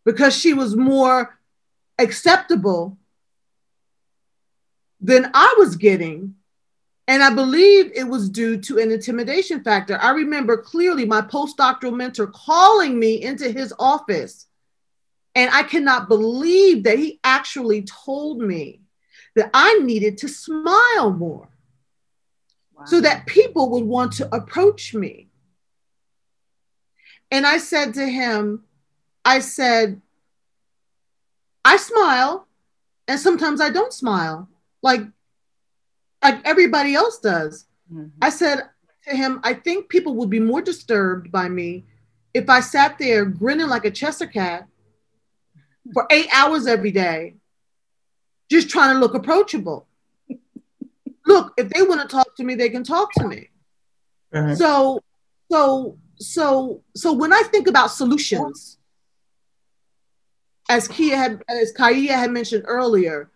because she was more acceptable than I was getting. And I believe it was due to an intimidation factor. I remember clearly my postdoctoral mentor calling me into his office. And I cannot believe that he actually told me that I needed to smile more. Wow. So that people would want to approach me. And I said to him, I smile, and sometimes I don't smile, like everybody else does. Mm-hmm. I said to him, I think people would be more disturbed by me if I sat there grinning like a Cheshire cat for 8 hours every day, just trying to look approachable. Look, if they want to talk to me, they can talk to me. Uh-huh. So when I think about solutions, as Kaia had mentioned earlier,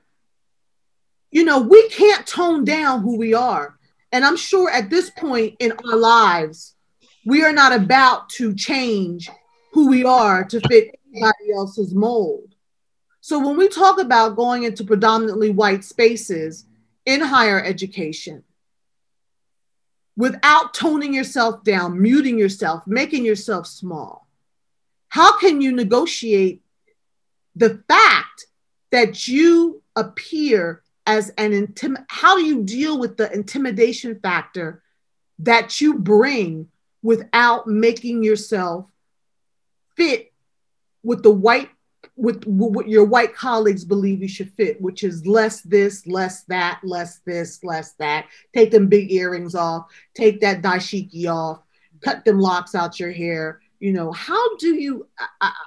we can't tone down who we are. And I'm sure at this point in our lives, we are not about to change who we are to fit anybody else's mold. So when we talk about going into predominantly white spaces in higher education, without toning yourself down, muting yourself, making yourself small, how can you negotiate the fact that you appear as how do you deal with the intimidation factor that you bring without making yourself fit with what your white colleagues believe you should fit, which is less this, less that, less this, less that. Take them big earrings off, take that dashiki off, cut them locks out your hair. How do you,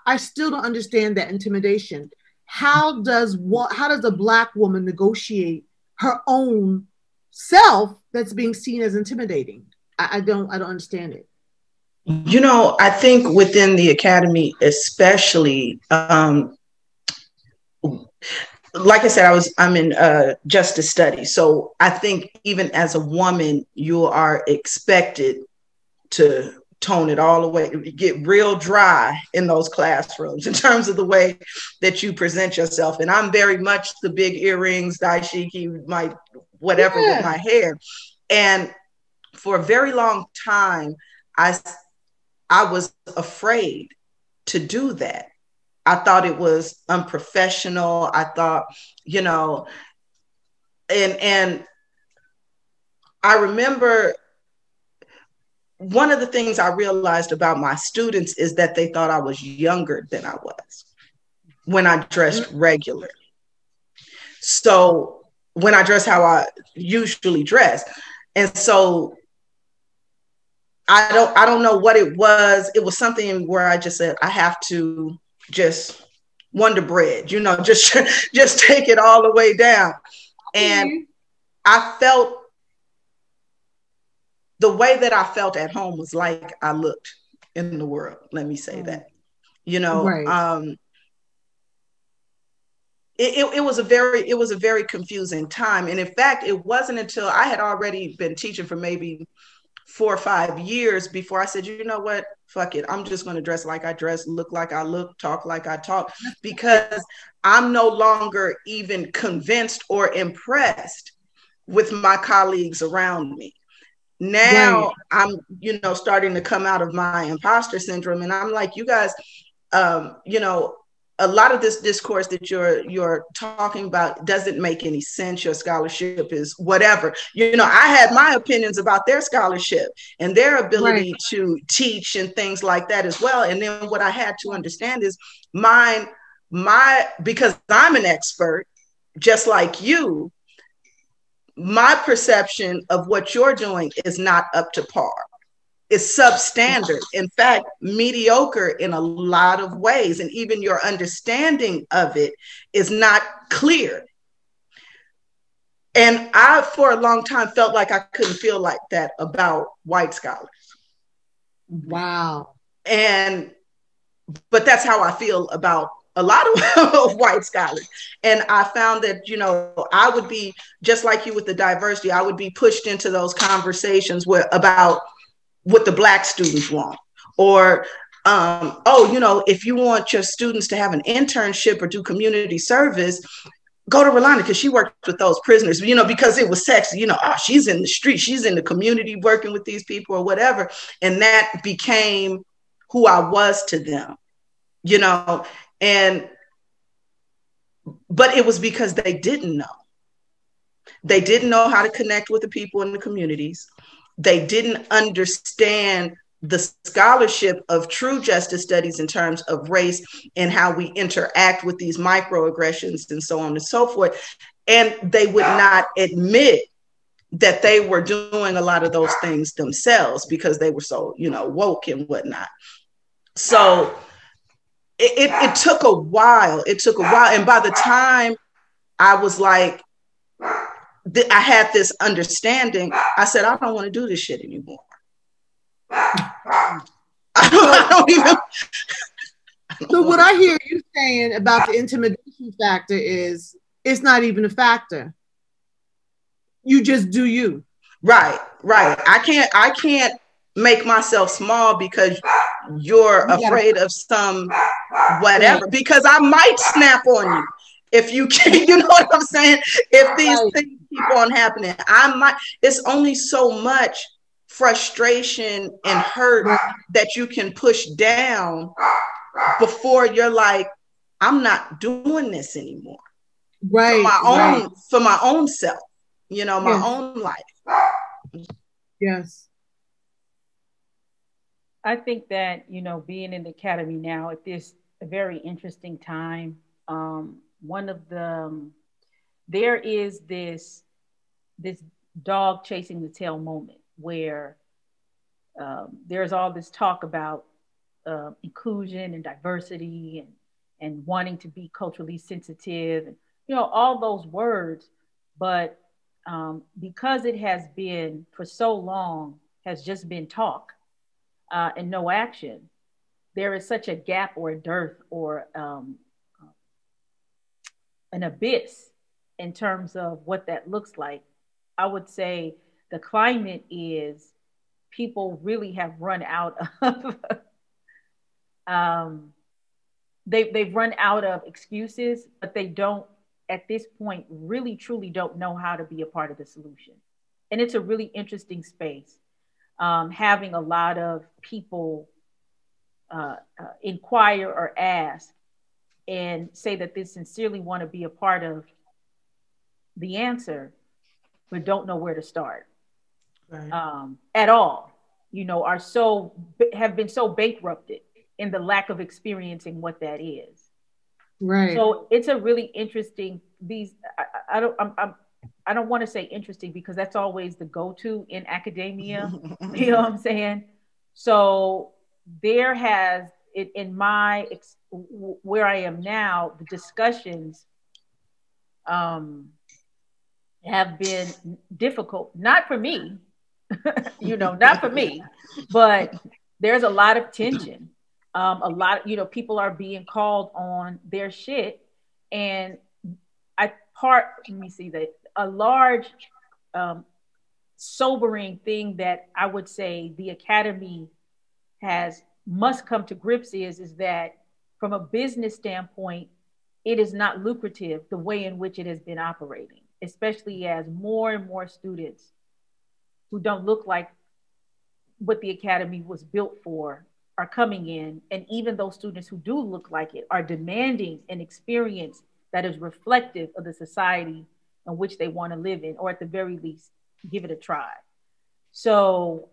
I still don't understand that intimidation. How does a Black woman negotiate her own self that's being seen as intimidating? I don't understand it. I think within the academy, especially, like I said, I'm in justice studies. So I think even as a woman, you are expected to tone it all the way, get real dry in those classrooms in terms of the way that you present yourself. And I'm very much the big earrings, dashiki, my whatever with my hair. And for a very long time, I was afraid to do that. I thought it was unprofessional. I thought, and I remember one of the things I realized about my students is that they thought I was younger than I was when I dressed regularly. So when I dress how I usually dress. And so I don't know what it was. It was something where I just said, I have to just Wonder Bread, just take it all the way down. And I felt the way that I felt at home was like I looked in the world. Let me say that, you know, right. it was a very confusing time. And in fact, it wasn't until I had already been teaching for maybe 4 or 5 years before I said, you know what, fuck it. I'm just going to dress like I dress, look like I look, talk like I talk, because I'm no longer even convinced or impressed with my colleagues around me. Now Right. I'm, you know, starting to come out of my imposter syndrome. And I'm like, you guys, you know, a lot of this discourse that you're talking about doesn't make any sense. Your scholarship is whatever. You know, I had my opinions about their scholarship and their ability to teach and things like that as well. And then what I had to understand is because I'm an expert, just like you, my perception of what you're doing is not up to par. It's substandard. In fact, mediocre in a lot of ways. And even your understanding of it is not clear. And I, for a long time, felt like I couldn't feel like that about white scholars. Wow. But that's how I feel about a lot of white scholars. And I found that, you know, I would be just like you with the diversity. I would be pushed into those conversations about what the Black students want, or oh, you know, if you want your students to have an internship or do community service, go to Rolanda because she worked with those prisoners, you know, because it was sexy, you know, oh, she's in the street, she's in the community working with these people or whatever. And that became who I was to them, you know. But it was because they didn't know. They didn't know how to connect with the people in the communities. They didn't understand the scholarship of true justice studies in terms of race and how we interact with these microaggressions and so on and so forth. And they would not admit that they were doing a lot of those things themselves because they were so, you know, woke and whatnot. So it took a while. It took a while. And by the time I was like, I had this understanding, I said, I don't want to do this shit anymore. I don't even. So what I hear you saying about the intimidation factor is it's not even a factor. You just do you. Right. I can't make myself small because you're afraid of some whatever, because I might snap on you if you can, you know what I'm saying? If these things keep on happening, it's only so much frustration and hurt that you can push down before you're like, I'm not doing this anymore. Right. For my own self, you know, my own life. Yes. I think that, you know, being in the academy now at this very interesting time, there is this dog chasing the tail moment where there's all this talk about inclusion and diversity and wanting to be culturally sensitive and, you know, all those words. But because it has been for so long, has just been talk and no action, there is such a gap or a dearth or an abyss in terms of what that looks like. I would say the climate is people really have run out of they've run out of excuses, but they don't at this point really truly don't know how to be a part of the solution. And it's a really interesting space, having a lot of people inquire or ask and say that they sincerely want to be a part of the answer, but don't know where to start at all. You know, have been so bankrupted in the lack of experiencing what that is. Right. So it's a really interesting. I don't want to say interesting because that's always the go-to in academia. You know what I'm saying? So there has it in where I am now, the discussions have been difficult. Not for me, not for me, but there's a lot of tension. A lot of, people are being called on their shit. And let me see that a large, sobering thing that I would say the Academy must come to grips is that from a business standpoint, it is not lucrative the way in which it has been operating, especially as more and more students who don't look like what the Academy was built for are coming in. And even those students who do look like it are demanding an experience that is reflective of the society in which they want to live in, or at the very least, give it a try. So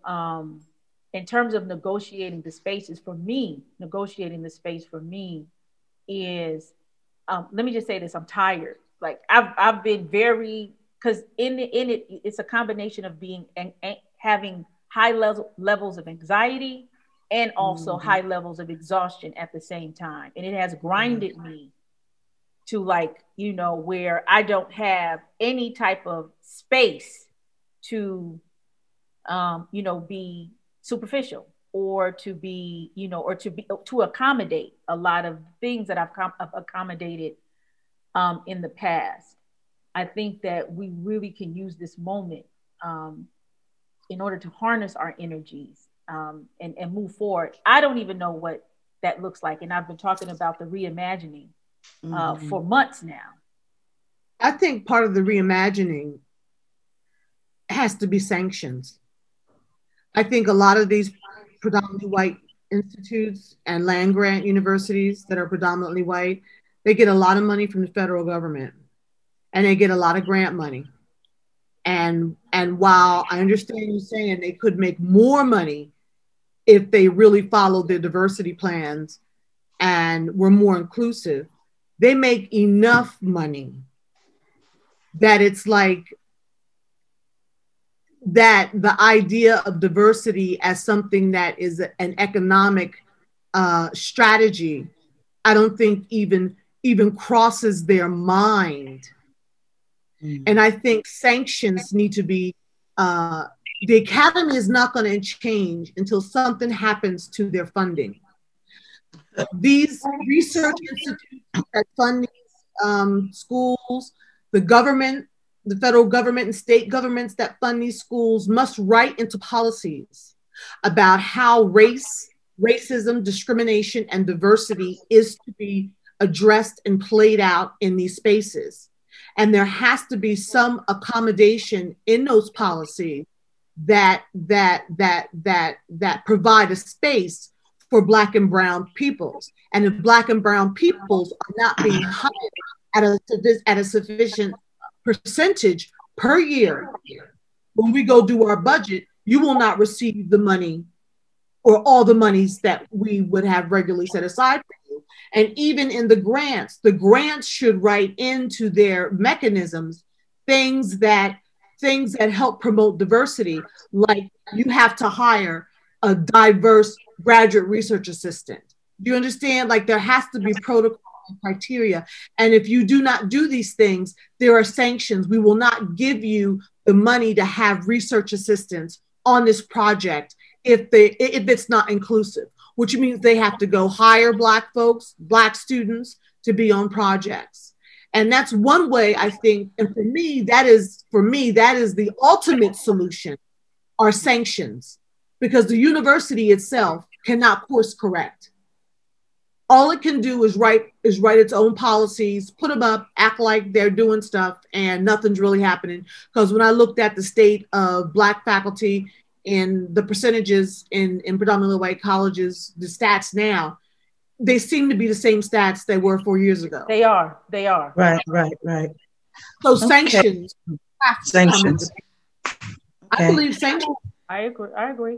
in terms of negotiating the spaces for me, is, let me just say this, I'm tired. Like I've been very, because in it, it's a combination of having high levels of anxiety and also high levels of exhaustion at the same time. And it has grinded me to where I don't have any type of space to, be superficial or to accommodate a lot of things that I've accommodated in the past. I think that we really can use this moment in order to harness our energies and move forward. I don't even know what that looks like. And I've been talking about the reimagining for months now. I think part of the reimagining has to be sanctions. I think a lot of these predominantly white institutes and land grant universities that are predominantly white, they get a lot of money from the federal government and they get a lot of grant money. And while I understand you saying they could make more money if they really followed their diversity plans and were more inclusive, they make enough money that it's like that the idea of diversity as something that is an economic strategy, I don't think even crosses their mind. And I think sanctions need to be, the Academy is not going to change until something happens to their funding. These research institutes that fund these schools, the government, the federal government and state governments that fund these schools must write into policies about how racism, discrimination, and diversity is to be addressed and played out in these spaces. And there has to be some accommodation in those policies that provide a space for Black and brown peoples. And if Black and brown peoples are not being hired at a sufficient percentage per year, when we go do our budget, you will not receive the money or all the monies that we would have regularly set aside for you. And even in the grants should write into their mechanisms things that help promote diversity, like you have to hire a diverse graduate research assistant. Do you understand? Like there has to be protocol and criteria. And if you do not do these things, there are sanctions. We will not give you the money to have research assistants on this project if it's not inclusive, which means they have to go hire Black folks, Black students to be on projects. And that's one way, I think, and for me, that is the ultimate solution, are sanctions, because the university itself cannot course correct. All it can do is write its own policies, put them up, act like they're doing stuff, and nothing's really happening. Because when I looked at the state of Black faculty and the percentages in predominantly white colleges, the stats now, they seem to be the same stats they were 4 years ago. They are. Right. So sanctions. Sanctions. I believe sanctions. I agree.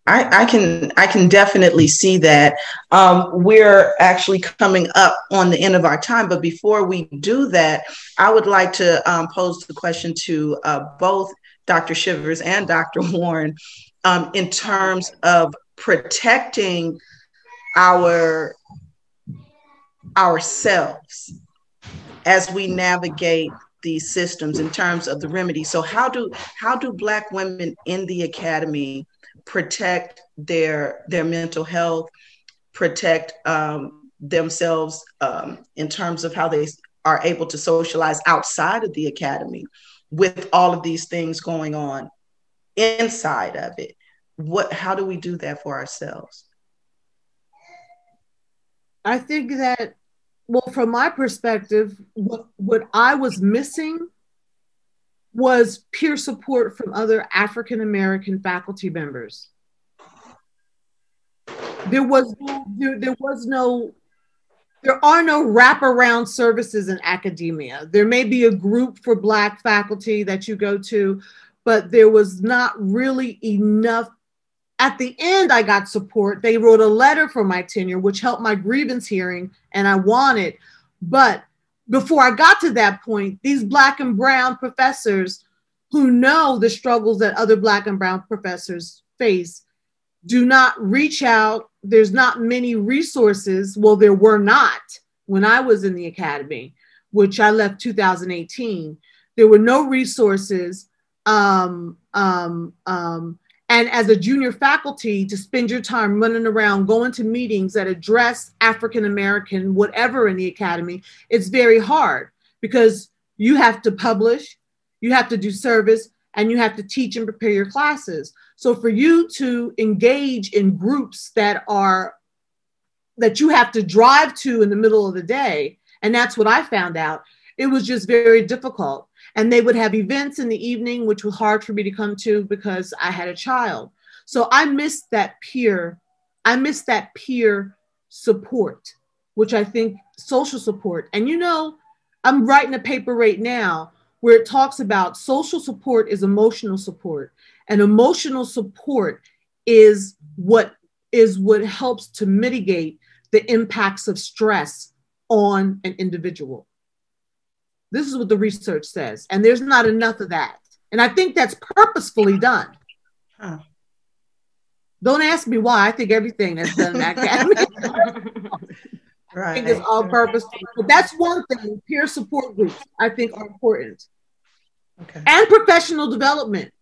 I can definitely see that. We're actually coming up on the end of our time, but before we do that, I would like to pose the question to both Dr. Shivers and Dr. Warren in terms of protecting ourselves as we navigate these systems in terms of the remedy. So how do Black women in the academy protect their mental health, protect themselves in terms of how they are able to socialize outside of the academy with all of these things going on inside of it? How do we do that for ourselves? I think that, well, from my perspective, what I was missing was peer support from other African American faculty members. There are no wraparound services in academia. There may be a group for Black faculty that you go to, but there was not really enough. At the end, I got support. They wrote a letter for my tenure, which helped my grievance hearing, and I won it. But before I got to that point, these Black and brown professors who know the struggles that other Black and brown professors face do not reach out. There's not many resources. Well, there were not when I was in the academy, which I left 2018. There were no resources. And as a junior faculty, to spend your time running around, going to meetings that address African-American, whatever in the academy, it's very hard because you have to publish, you have to do service, and you have to teach and prepare your classes. So for you to engage in groups that you have to drive to in the middle of the day, and that's what I found out, it was just very difficult. And they would have events in the evening, which was hard for me to come to because I had a child. So I missed that peer support, which I think social support. And I'm writing a paper right now where it talks about social support is emotional support. And emotional support is what helps to mitigate the impacts of stress on an individual. This is what the research says. And there's not enough of that. And I think that's purposefully done. Huh. Don't ask me why. I think everything that's done in that academy. Right. I think it's all purposeful. But that's one thing. Peer support groups, I think, are important. Okay. And professional development.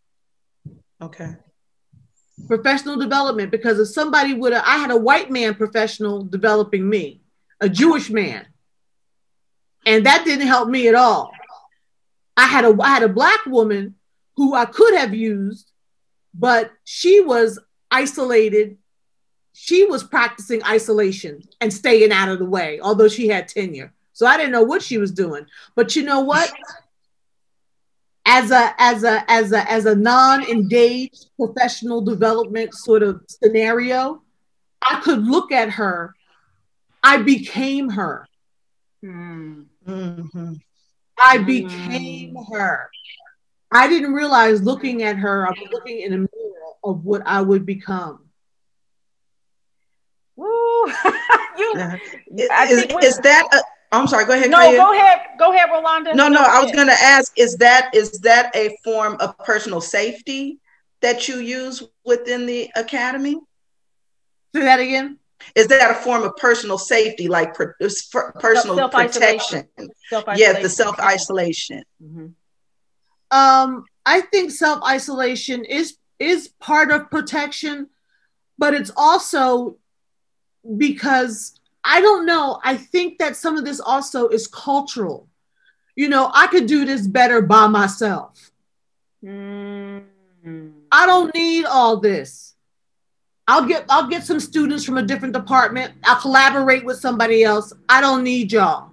Okay. Professional development, because if somebody I had a white man professional developing me, a Jewish man. And that didn't help me at all. I had a Black woman who I could have used, but she was isolated. She was practicing isolation and staying out of the way, although she had tenure. So I didn't know what she was doing. But you know what? As a non-engaged professional development sort of scenario, I could look at her. I became her. Mm-hmm. I became her. I didn't realize looking at her, I was looking in a mirror of what I would become. Woo! Is that I'm sorry, go ahead. No, Kaia. go ahead, Rolanda. No, I was going to ask, is that a form of personal safety that you use within the academy? Say that again. Is that a form of personal safety, like personal protection? Yes, the self-isolation. Mm-hmm. I think self-isolation is part of protection, but it's also because, I don't know, I think that some of this also is cultural. I could do this better by myself. Mm-hmm. I don't need all this. I'll get some students from a different department. I'll collaborate with somebody else. I don't need y'all.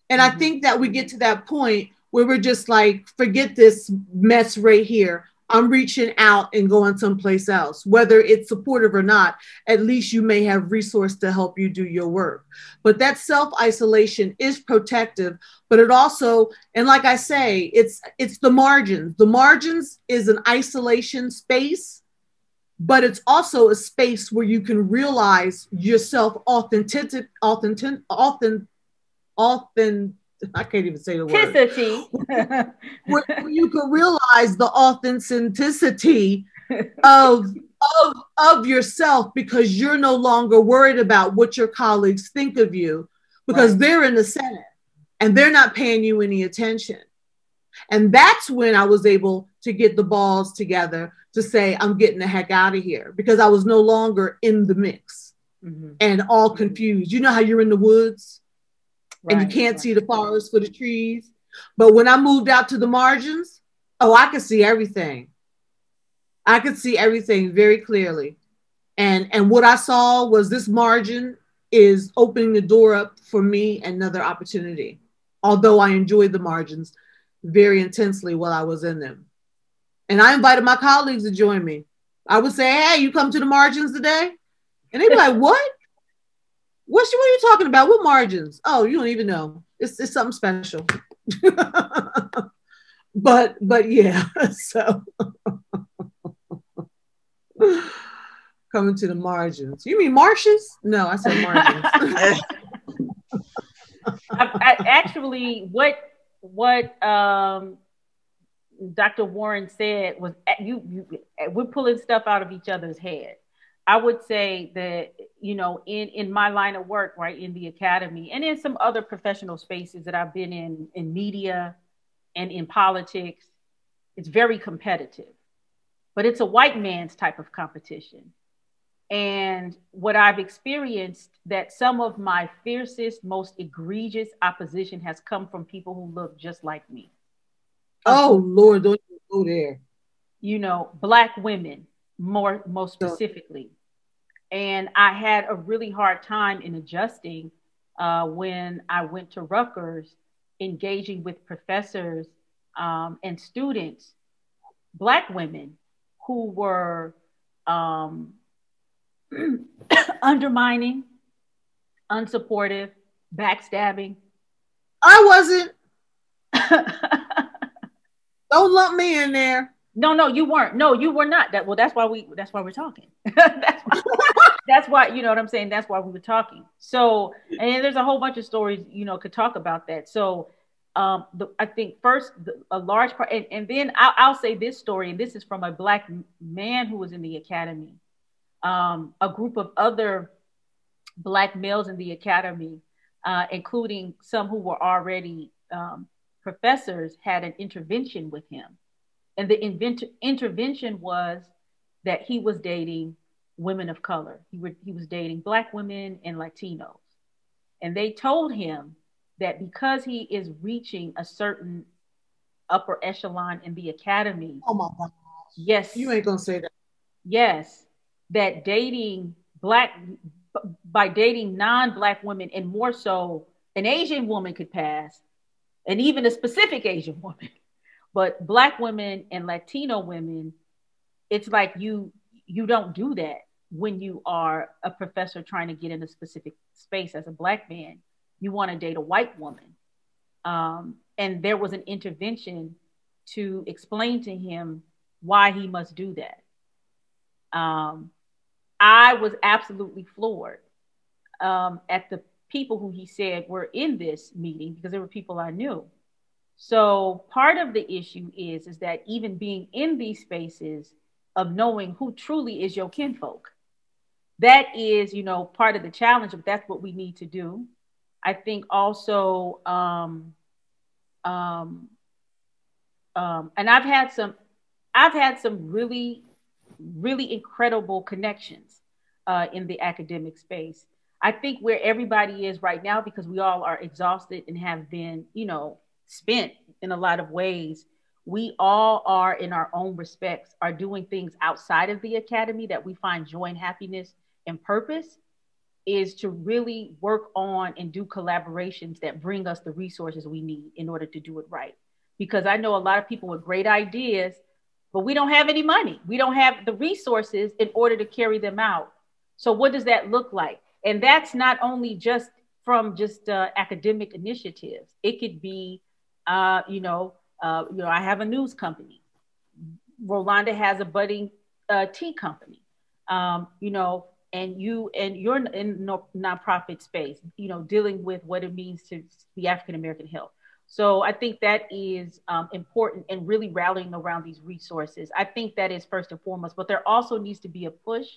And I think that we get to that point where we're just like, forget this mess right here. I'm reaching out and going someplace else. Whether it's supportive or not, at least you may have resource to help you do your work. But that self-isolation is protective, but it also, and like I say, it's the margins. The margins is an isolation space, but it's also a space where you can realize yourself authenticity. I can't even say the word. Where you can realize the authenticity of yourself, because you're no longer worried about what your colleagues think of you, because they're in the Senate and they're not paying you any attention. And that's when I was able to get the balls together to say, I'm getting the heck out of here, because I was no longer in the mix and all confused. You know how you're in the woods and you can't see the forest for the trees. But when I moved out to the margins, oh, I could see everything. I could see everything very clearly. And what I saw was this margin is opening the door up for me another opportunity. Although I enjoyed the margins very intensely while I was in them. And I invited my colleagues to join me. I would say, hey, you come to the margins today? And they'd be like, what? What are you talking about? What margins? Oh, you don't even know. It's something special. but yeah, so coming to the margins. You mean marshes? No, I said margins. I actually, what Dr. Warren said was, we're pulling stuff out of each other's head. I would say that, you know, in my line of work, right, in the academy and in some other professional spaces that I've been in media and in politics, it's very competitive, but it's a white man's type of competition. And what I've experienced, that some of my fiercest, most egregious opposition has come from people who look just like me. Oh, Lord, don't you go there. You know, Black women, most specifically. And I had a really hard time in adjusting when I went to Rutgers, engaging with professors and students, Black women who were undermining, unsupportive, backstabbing. I wasn't. Don't lump me in there. No, you weren't. No, you were not. That's why we're talking. that's why, you know what I'm saying? That's why we were talking. So, and there's a whole bunch of stories, you know, could talk about that. So I think first a large part, and then I'll say this story, and this is from a Black man who was in the academy. A group of other Black males in the academy, including some who were already professors, had an intervention with him. And the intervention was that he was dating women of color. He was dating Black women and Latinos. And they told him that because he is reaching a certain upper echelon in the academy. Oh my God. Yes. You ain't gonna say that. Yes. That by dating non-Black women, and more so an Asian woman could pass, and even a specific Asian woman. But Black women and Latino women, it's like you don't do that when you are a professor trying to get in a specific space as a Black man. You want to date a white woman. And there was an intervention to explain to him why he must do that. I was absolutely floored at the people who he said were in this meeting, because there were people I knew. So part of the issue is that even being in these spaces of knowing who truly is your kinfolk, that is, you know, part of the challenge, but that's what we need to do. I think also, and I've had some really, really incredible connections in the academic space. I think where everybody is right now, because we all are exhausted and have been, you know, spent in a lot of ways, we all are, in our own respects, are doing things outside of the academy that we find joy and happiness and purpose, is to really work on and do collaborations that bring us the resources we need in order to do it right. Because I know a lot of people with great ideas, but we don't have any money. We don't have the resources in order to carry them out. So what does that look like? And that's not only just from academic initiatives. It could be, I have a news company. Rolanda has a budding tea company. And you're in nonprofit space, you know, dealing with what it means to be African American health. So I think that is important, and really rallying around these resources. I think that is first and foremost, but there also needs to be a push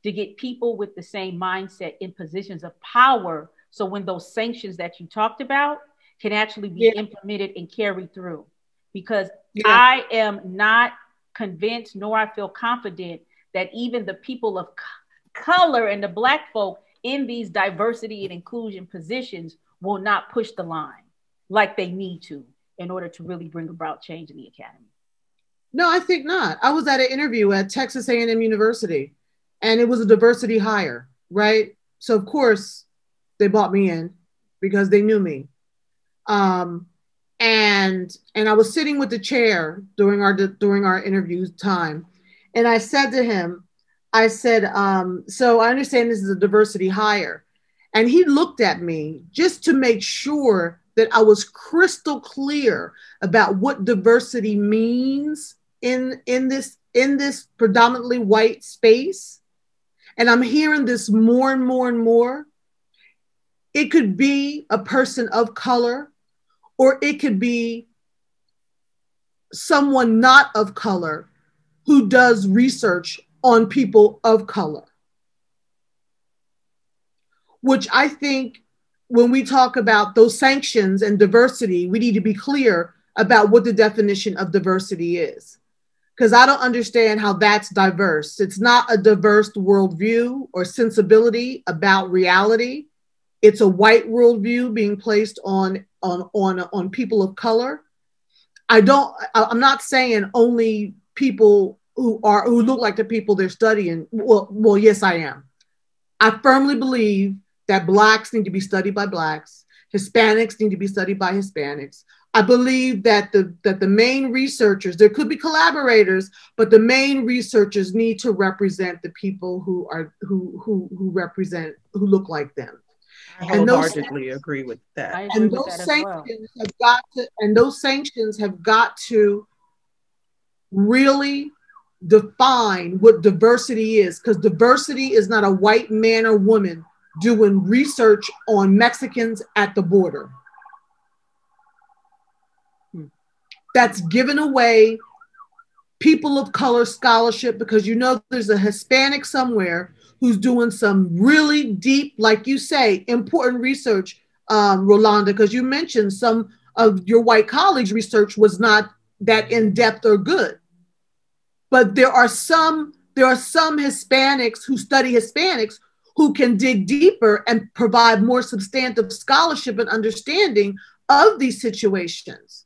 to get people with the same mindset in positions of power. So when those sanctions that you talked about can actually be implemented and carried through. because Yeah. I am not convinced, nor I feel confident that even the people of color and the Black folk in these diversity and inclusion positions will not push the line like they need to in order to really bring about change in the academy. No, I think not. I was at an interview at Texas A&M University, and it was a diversity hire, right? So of course they brought me in because they knew me. And I was sitting with the chair during our interview time, and I said to him, I said, so I understand this is a diversity hire. And he looked at me just to make sure that I was crystal clear about what diversity means in this predominantly white space. And I'm hearing this more and more and more. It could be a person of color, or it could be someone not of color who does research on people of color. Which I think when we talk about those sanctions and diversity, we need to be clear about what the definition of diversity is. Because I don't understand how that's diverse. It's not a diverse worldview or sensibility about reality. It's a white worldview being placed on people of color. I'm not saying only people who look like the people they're studying. Well, yes, I am. I firmly believe that Blacks need to be studied by Blacks. Hispanics need to be studied by Hispanics. I believe that the main researchers, there could be collaborators, but the main researchers need to represent the people who look like them. I wholeheartedly agree with that. I agree with that as well. Those sanctions have got to really define what diversity is, because diversity is not a white man or woman doing research on Mexicans at the border. That's giving away people of color scholarship, because you know there's a Hispanic somewhere who's doing some really deep, like you say, important research, Rolanda, because you mentioned some of your white colleagues' research was not that in-depth or good. But there are some Hispanics who study Hispanics who can dig deeper and provide more substantive scholarship and understanding of these situations.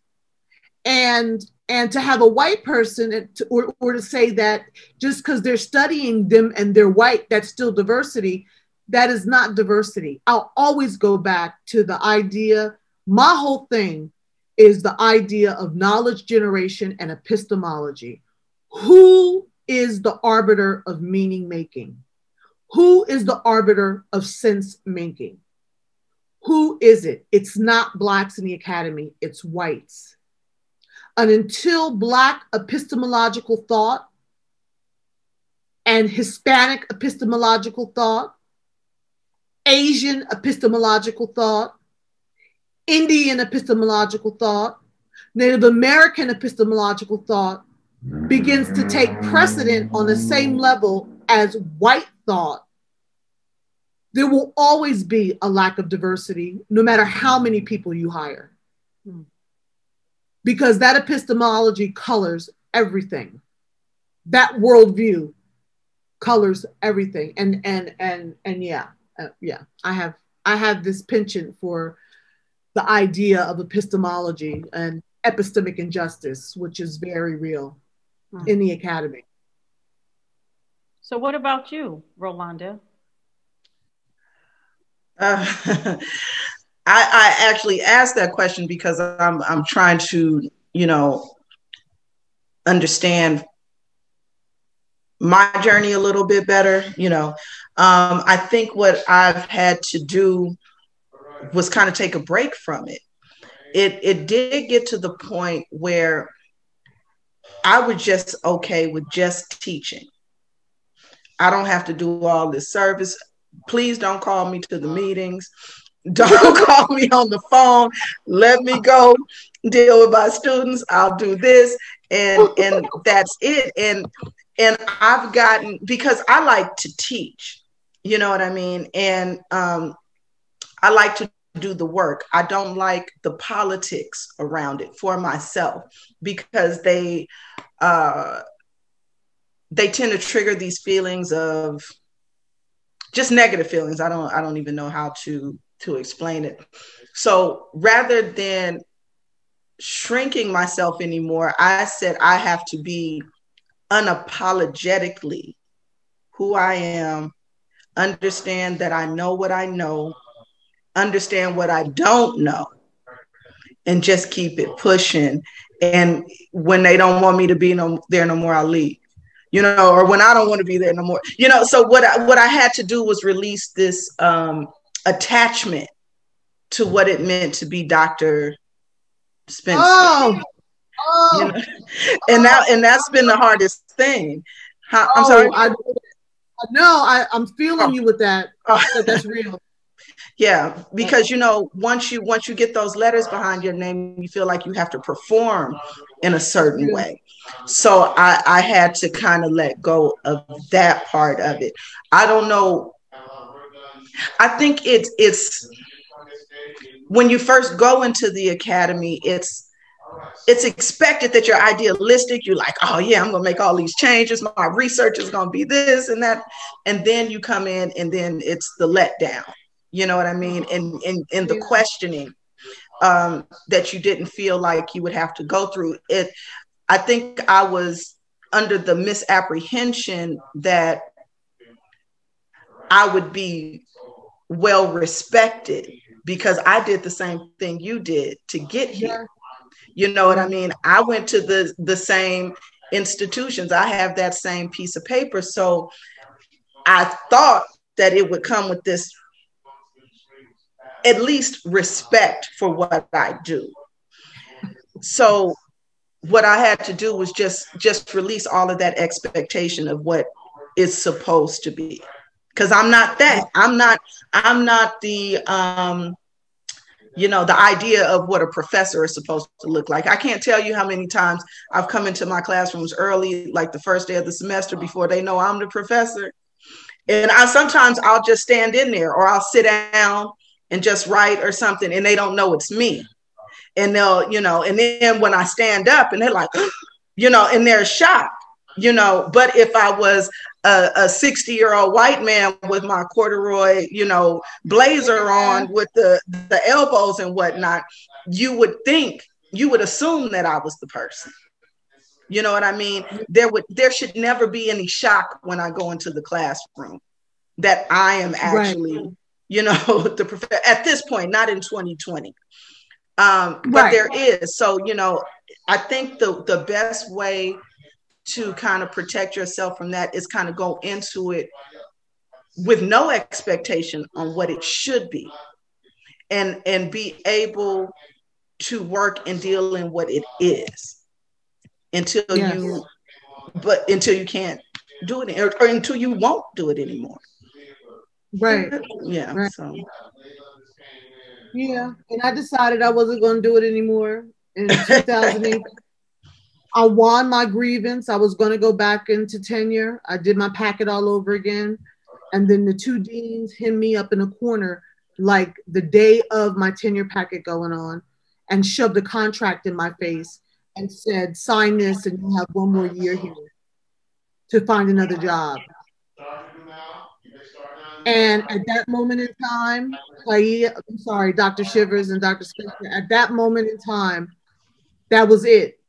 And to have a white person or to say that just because they're studying them and they're white, that's still diversity, that is not diversity. I'll always go back to the idea, my whole thing is the idea of knowledge generation and epistemology. Who is the arbiter of meaning making? Who is the arbiter of sense making? Who is it? It's not Blacks in the academy, it's whites. And until Black epistemological thought and Hispanic epistemological thought, Asian epistemological thought, Indian epistemological thought, Native American epistemological thought begins to take precedent on the same level as white thought, there will always be a lack of diversity, no matter how many people you hire. Because that epistemology colors everything. That worldview colors everything. And yeah. I have this penchant for the idea of epistemology and epistemic injustice, which is very real in the academy. So what about you, Rolanda? I actually asked that question because I'm trying to, understand my journey a little bit better. I think what I've had to do was kind of take a break from it. It did get to the point where I was just okay with just teaching. I don't have to do all this service. Please don't call me to the meetings. Don't call me on the phone. Let me go deal with my students. I'll do this. And that's it. And I've gotten, because I like to teach, you know what I mean? And I like to do the work. I don't like the politics around it for myself, because they tend to trigger these feelings of just negative feelings. I don't even know how to explain it. So rather than shrinking myself anymore, I said I have to be unapologetically who I am, understand that I know what I know, understand what I don't know, and just keep it pushing. And when they don't want me to be there no more, I'll leave. Or when I don't want to be there no more, so what I had to do was release this attachment to what it meant to be Dr. Spencer. And that's been the hardest thing. I'm sorry. I'm feeling you with that. That's real. Yeah, because once you get those letters behind your name, you feel like you have to perform in a certain way. So I had to kind of let go of that part of it. I don't know. I think it's when you first go into the academy, it's expected that you're idealistic. You're like, oh yeah, I'm gonna make all these changes. My research is gonna be this and that, and then you come in, and then it's the letdown. You know what I mean? And the questioning that you didn't feel like you would have to go through it. I think I was under the misapprehension that I would be well respected because I did the same thing you did to get here. You know what I mean? I went to the same institutions. I have that same piece of paper. So I thought that it would come with this at least respect for what I do. So what I had to do was just release all of that expectation of what it's supposed to be. Because I'm not that. I'm not the the idea of what a professor is supposed to look like. I can't tell you how many times I've come into my classrooms early, like the first day of the semester, before they know I'm the professor. And sometimes I'll just stand in there, or I'll sit down and just write or something, and they don't know it's me. And they'll, and then when I stand up and they're like, and they're shocked, but if I was a 60-year-old white man with my corduroy, blazer on with the elbows and whatnot, you would assume that I was the person. You know what I mean? There should never be any shock when I go into the classroom that I am actually, the professor at this point, not in 2020. But there is. So, I think the best way to kind of protect yourself from that is kind of go into it with no expectation on what it should be, and be able to work and deal in what it is until you can't do it, or until you won't do it anymore. Right. Yeah. Right. So. Yeah. And I decided I wasn't going to do it anymore in 2008. I won my grievance. I was going to go back into tenure. I did my packet all over again. And then the two deans hemmed me up in a corner like the day of my tenure packet going on, and shoved a contract in my face and said, sign this and you have one more year here to find another job. And at that moment in time, Dr. Shivers and Dr. Spencer, at that moment in time, that was it.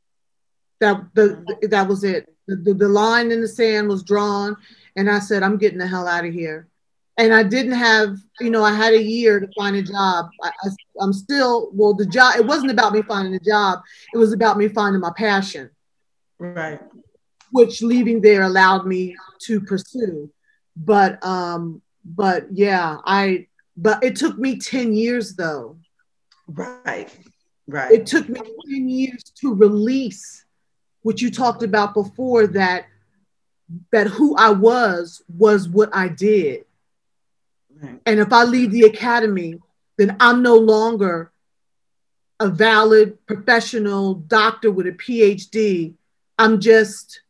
That was it. The line in the sand was drawn, and I said, I'm getting the hell out of here. And I didn't have, I had a year to find a job. I'm still, the job, it wasn't about me finding a job. It was about me finding my passion. Right. Which leaving there allowed me to pursue. But yeah, but it took me 10 years though. Right. Right. It took me 10 years to release what you talked about before, that who I was what I did. Right. And if I leave the academy, then I'm no longer a valid professional doctor with a PhD. I'm just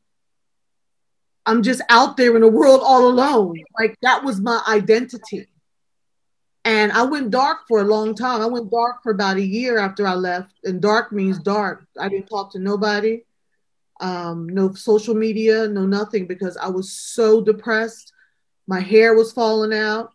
out there in the world all alone. Like, that was my identity. And I went dark for a long time. I went dark for about a year after I left. And dark means dark. I didn't talk to nobody, no social media, no nothing, because I was so depressed. My hair was falling out.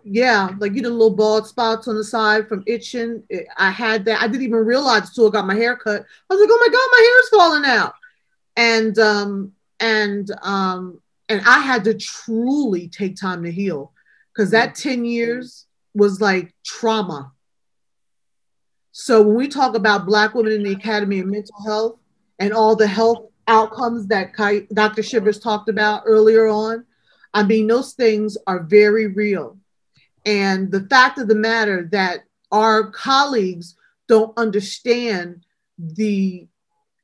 Yeah, like, you know, little bald spots on the side from itching. I had that. I didn't even realize until I got my hair cut. I was like, oh my God, my hair is falling out. And I had to truly take time to heal, because that 10 years was like trauma. So when we talk about Black women in the Academy of Mental Health and all the health outcomes that Dr. Shivers talked about earlier on, I mean, those things are very real. And the fact of the matter that our colleagues don't understand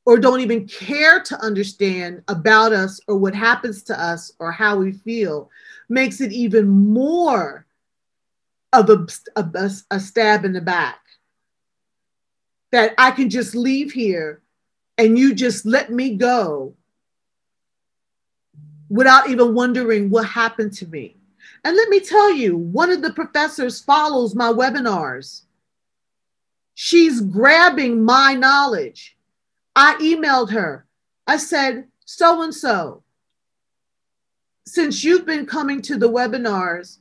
or don't even care to understand about us or what happens to us or how we feel makes it even more of a stab in the back. That I can just leave here and you just let me go without even wondering what happened to me. And let me tell you, one of the professors follows my webinars. She's grabbing my knowledge. I emailed her. I said, so-and-so, since you've been coming to the webinars,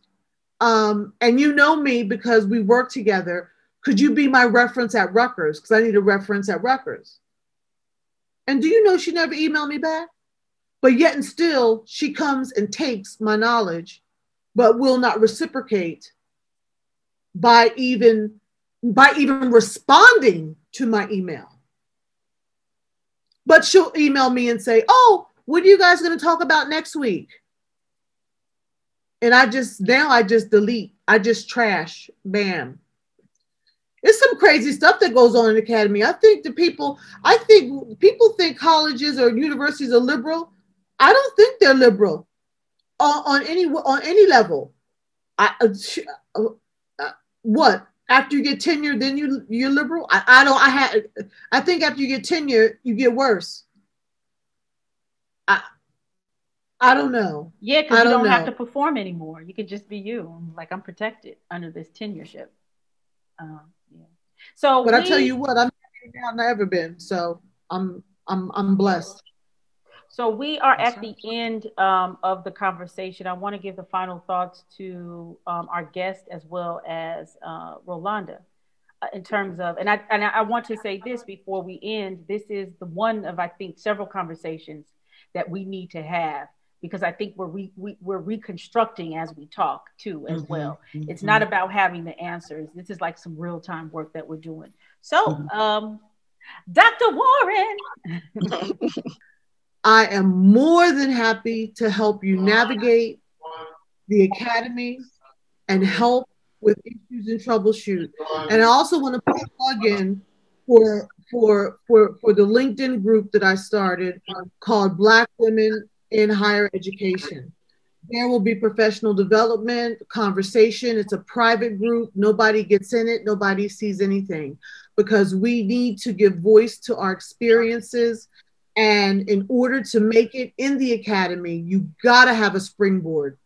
and you know me because we work together, could you be my reference at Rutgers? Because I need a reference at Rutgers. And do you know she never emailed me back? But yet and still, she comes and takes my knowledge, but will not reciprocate by even responding to my email. But she'll email me and say, oh, what are you guys going to talk about next week? And I just delete. I just trash. Bam. It's some crazy stuff that goes on in the academy. I think people think colleges or universities are liberal. I don't think they're liberal on any level. What? After you get tenure, then you're liberal? I think after you get tenure, you get worse. I don't know. Yeah, because you don't have to perform anymore. You can just be you. Like, I'm protected under this tenureship. Yeah. So, but I tell you what, I'm happier now than I've ever been. So I'm blessed. So we are at the end of the conversation. I want to give the final thoughts to our guest as well as Rolanda, in terms of, and I want to say this before we end. This is the one of, I think, several conversations that we need to have, because I think we're reconstructing as we talk too, as well. It's not about having the answers. This is like some real time work that we're doing. So, Dr. Warren. I am more than happy to help you navigate the academy and help with issues and troubleshoot. And I also want to put a plug in for the LinkedIn group that I started called Black Women in Higher Education. There will be professional development, conversation. It's a private group. Nobody gets in it. Nobody sees anything, because we need to give voice to our experiences. And in order to make it in the academy, you gotta have a springboard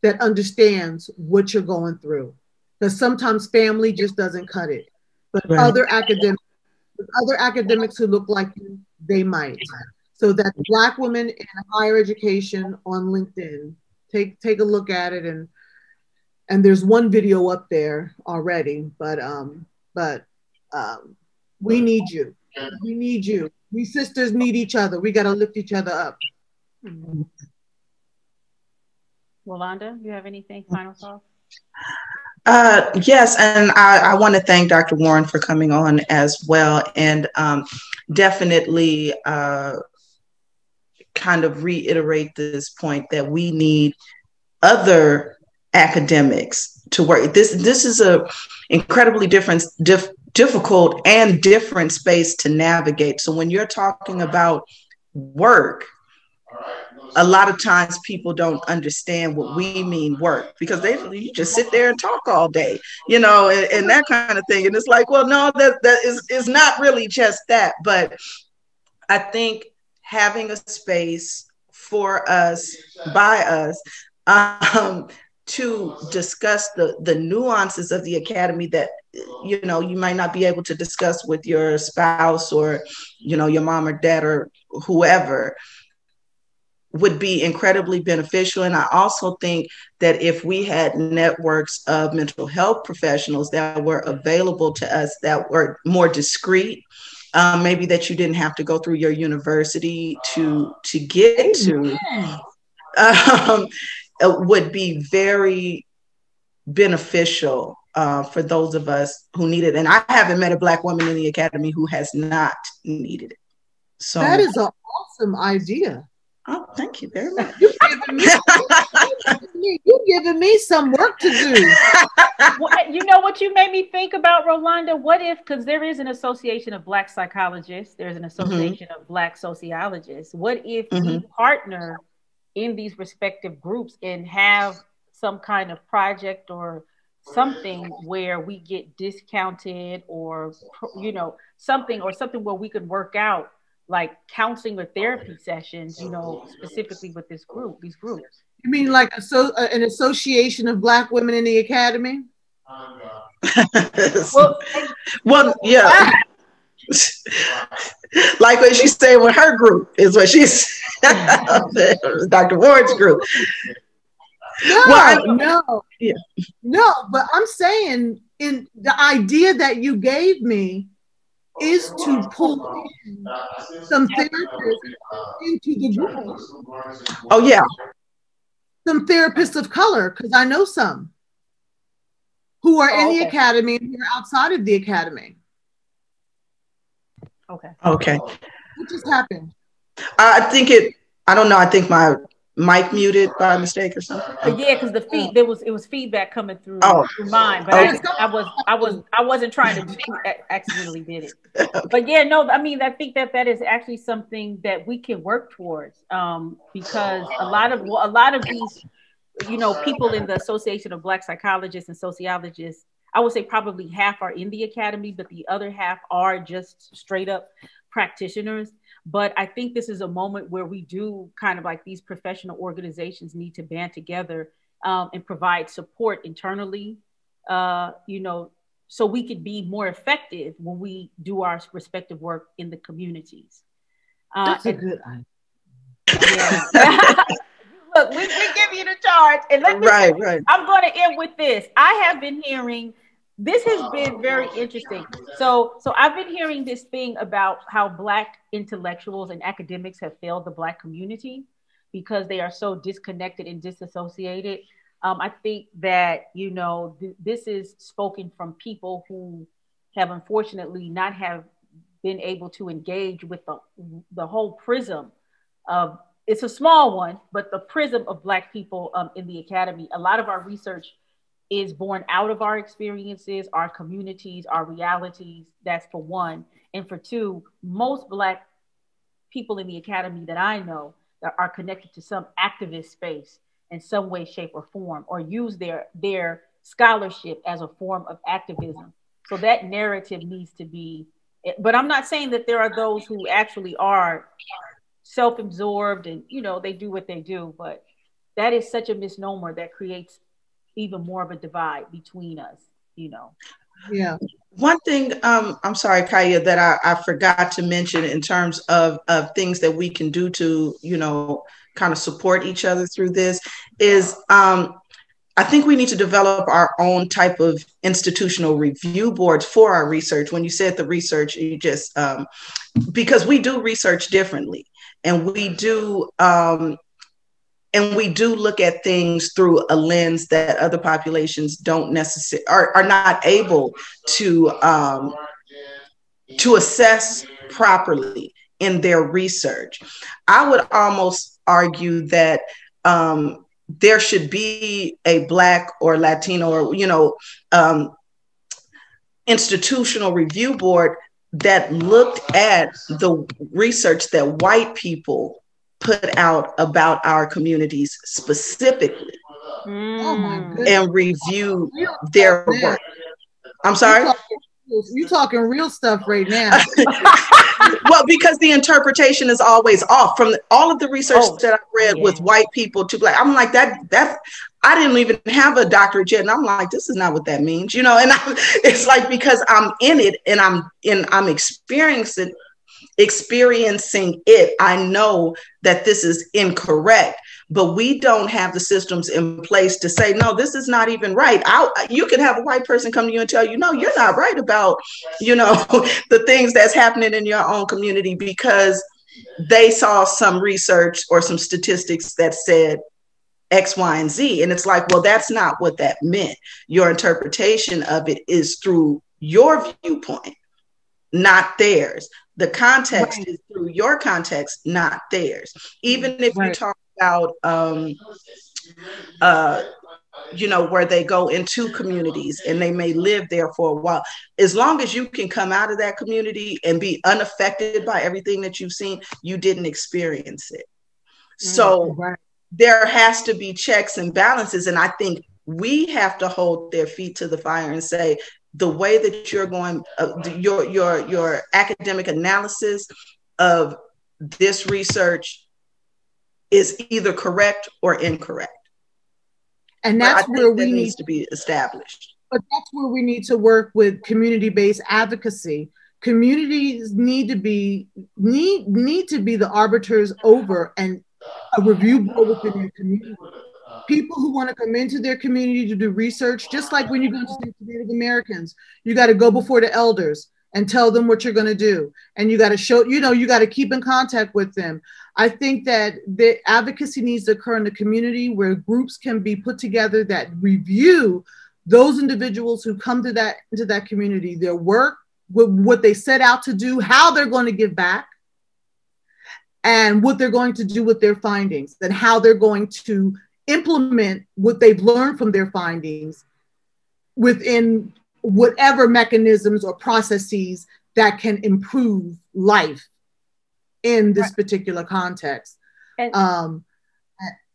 that understands what you're going through. Because sometimes family just doesn't cut it. But right. other academics who look like you, they might. So that's Black Women in Higher Education on LinkedIn. Take a look at it, and there's one video up there already. But we need you. We need you. We sisters need each other. We got to lift each other up. Rolanda, you have anything, final thoughts? Yes, and I want to thank Dr. Warren for coming on as well, and definitely kind of reiterate this point that we need other academics to work. This is a incredibly difficult and different space to navigate. So when you're talking about work, a lot of times people don't understand what we mean work, because you just sit there and talk all day, and that kind of thing. And it's like, well, no, that is not really just that. But I think having a space for us, by us, to discuss the nuances of the academy that, you know, you might not be able to discuss with your spouse or, you know, your mom or dad or whoever, would be incredibly beneficial. And I also think that if we had networks of mental health professionals that were available to us, that were more discreet, maybe that you didn't have to go through your university to get to, would be very beneficial for those of us who need it. And I haven't met a Black woman in the academy who has not needed it. So that is an awesome idea. Oh, thank you very much. You're giving me some work to do. Well, you know what you made me think about, Rolanda? What if, because there is an association of Black psychologists, there's an association of Black sociologists. What if we partner in these respective groups and have some kind of project or something where we get discounted, or, you know, something where we could work out like counseling or therapy sessions, you know, specifically with these groups. You mean like an association of Black women in the academy? Well, yeah. Like what she's saying with her group is what she's Dr. Ward's group. No, but I'm saying in the idea that you gave me is to pull in some therapists into the group. Oh, yeah. Some therapists of color, because I know some who are in the academy and who are outside of the academy. Okay. What just happened? I don't know. I think my mic muted by mistake or something. Yeah, because it was feedback coming through mine, but I wasn't trying to accidentally did it. But yeah, no, I mean, I think that is actually something that we can work towards, because a lot of these, you know, people in the Association of Black Psychologists and Sociologists, I would say probably half are in the academy, but the other half are just straight up practitioners. But I think this is a moment where we do kind of like these professional organizations need to band together and provide support internally, you know, so we could be more effective when we do our respective work in the communities. That's a good idea. Yeah. Look, we give you the charge. And right. I'm going to end with this. I have been hearing, this has been very interesting. So I've been hearing this thing about how Black intellectuals and academics have failed the Black community because they are so disconnected and disassociated. I think that, you know, this is spoken from people who have unfortunately not have been able to engage with the whole prism of, it's a small one, but the prism of Black people in the academy. A lot of our research is born out of our experiences, our communities, our realities. That's for one. And for two, most Black people in the academy that I know that are connected to some activist space in some way, shape, or form, or use their scholarship as a form of activism. So that narrative needs to be, but I'm not saying that there are those who actually are self-absorbed and, you know, they do what they do, but that is such a misnomer that creates even more of a divide between us, you know. Yeah. One thing, I'm sorry, Kaia, that I forgot to mention in terms of things that we can do to, you know, kind of support each other through this is, I think we need to develop our own type of institutional review boards for our research. When you said the research, you just, because we do research differently, and we do look at things through a lens that other populations don't necessarily are not able to assess properly in their research. I would almost argue that there should be a Black or Latino or, you know, institutional review board that looked at the research that white people put out about our communities specifically and review their work. I'm sorry? You're talking real stuff right now. Well, because the interpretation is always off from all of the research that I've read with white people to Black. I'm like, I I didn't even have a doctorate yet. And I'm like, this is not what that means, you know? And it's like, because I'm in it and I'm experiencing it, I know that this is incorrect, but we don't have the systems in place to say, no, this is not even right. You can have a white person come to you and tell you, no, you're not right about, you know, the things that's happening in your own community, because they saw some research or some statistics that said X, Y, and Z. And it's like, well, that's not what that meant. Your interpretation of it is through your viewpoint, not theirs. The context is through your context, not theirs. Even if you talk about, you know, where they go into communities and they may live there for a while, as long as you can come out of that community and be unaffected by everything that you've seen, you didn't experience it. So there has to be checks and balances. And I think we have to hold their feet to the fire and say, the way that you're going, your academic analysis of this research is either correct or incorrect. And that's where we needs to be established. But that's where we need to work with community-based advocacy. Communities need to be the arbiters over and a review board within their community. People who want to come into their community to do research, just like when you go to speak to Native Americans, you got to go before the elders and tell them what you're going to do. And you got to show, you know, you got to keep in contact with them. I think that the advocacy needs to occur in the community where groups can be put together that review those individuals who come to into that community, their work, what they set out to do, how they're going to give back, and what they're going to do with their findings, and how they're going to implement what they've learned from their findings within whatever mechanisms or processes that can improve life in this particular context. And,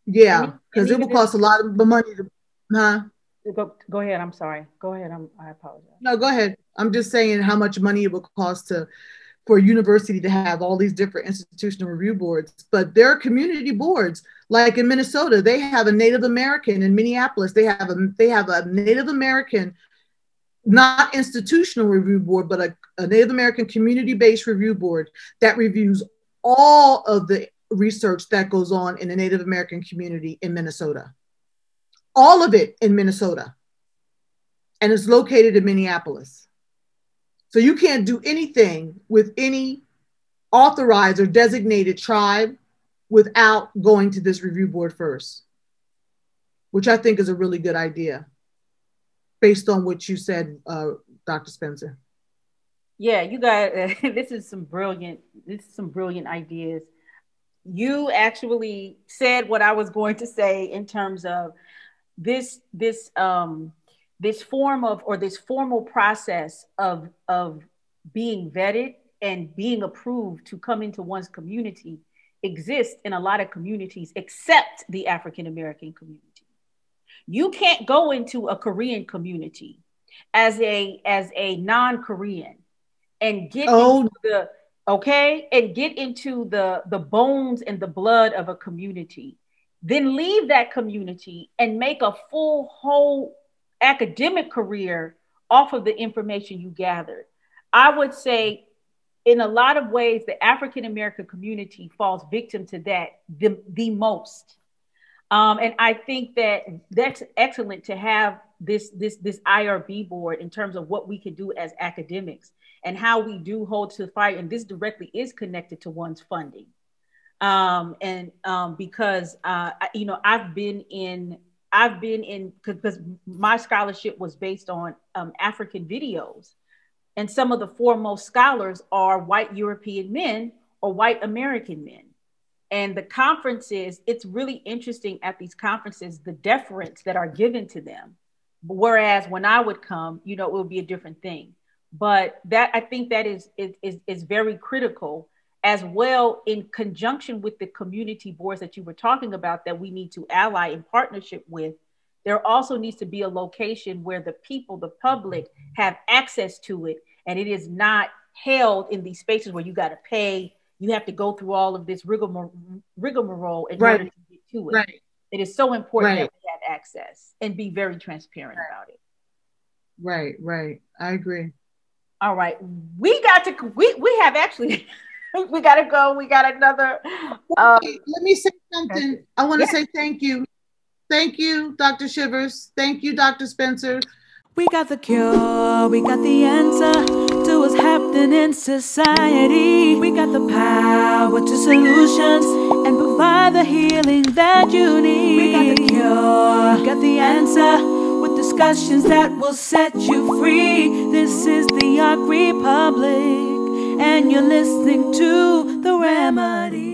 yeah, because it will cost a lot of money to, Go ahead. I'm sorry. Go ahead. I apologize. No, go ahead. I'm just saying how much money it will cost for a university to have all these different institutional review boards. But there are community boards, like in Minnesota, they have a Native American. In Minneapolis, they have a Native American, not institutional review board, but a Native American community-based review board that reviews all of the research that goes on in the Native American community in Minnesota. All of it in Minnesota. And it's located in Minneapolis. So you can't do anything with any authorized or designated tribe without going to this review board first, which I think is a really good idea based on what you said, Dr. Spencer. Yeah, you guys, this is some brilliant ideas. You actually said what I was going to say in terms of this formal process of being vetted and being approved to come into one's community exists in a lot of communities except the African American community. You can't go into a Korean community as a non-Korean and get into the bones and the blood of a community, then leave that community and make a whole academic career off of the information you gathered. I would say in a lot of ways, the African American community falls victim to that the most. And I think that that's excellent to have this IRB board in terms of what we can do as academics and how we do hold to the fire. And this directly is connected to one's funding. Because I've been in because my scholarship was based on African videos, and some of the foremost scholars are white European men or white American men. And the conferences, it's really interesting at these conferences, the deference that are given to them. Whereas when I would come, it would be a different thing. But that, I think that is very critical as well, in conjunction with the community boards that you were talking about that we need to ally in partnership with. There also needs to be a location where the people, the public, have access to it. And it is not held in these spaces where you got to pay. You have to go through all of this rigmarole in order to get to it. Right. It is so important that we have access and be very transparent about it. Right, right. I agree. All right. We have actually, we got to go. We got another. Let me say something. I want to say thank you. Thank you, Dr. Shivers. Thank you, Dr. Spencer. We got the cure, we got the answer to what's happening in society. We got the power to solutions and provide the healing that you need. We got the cure, we got the answer with discussions that will set you free. This is the Ark Republic, and you're listening to The Remedy.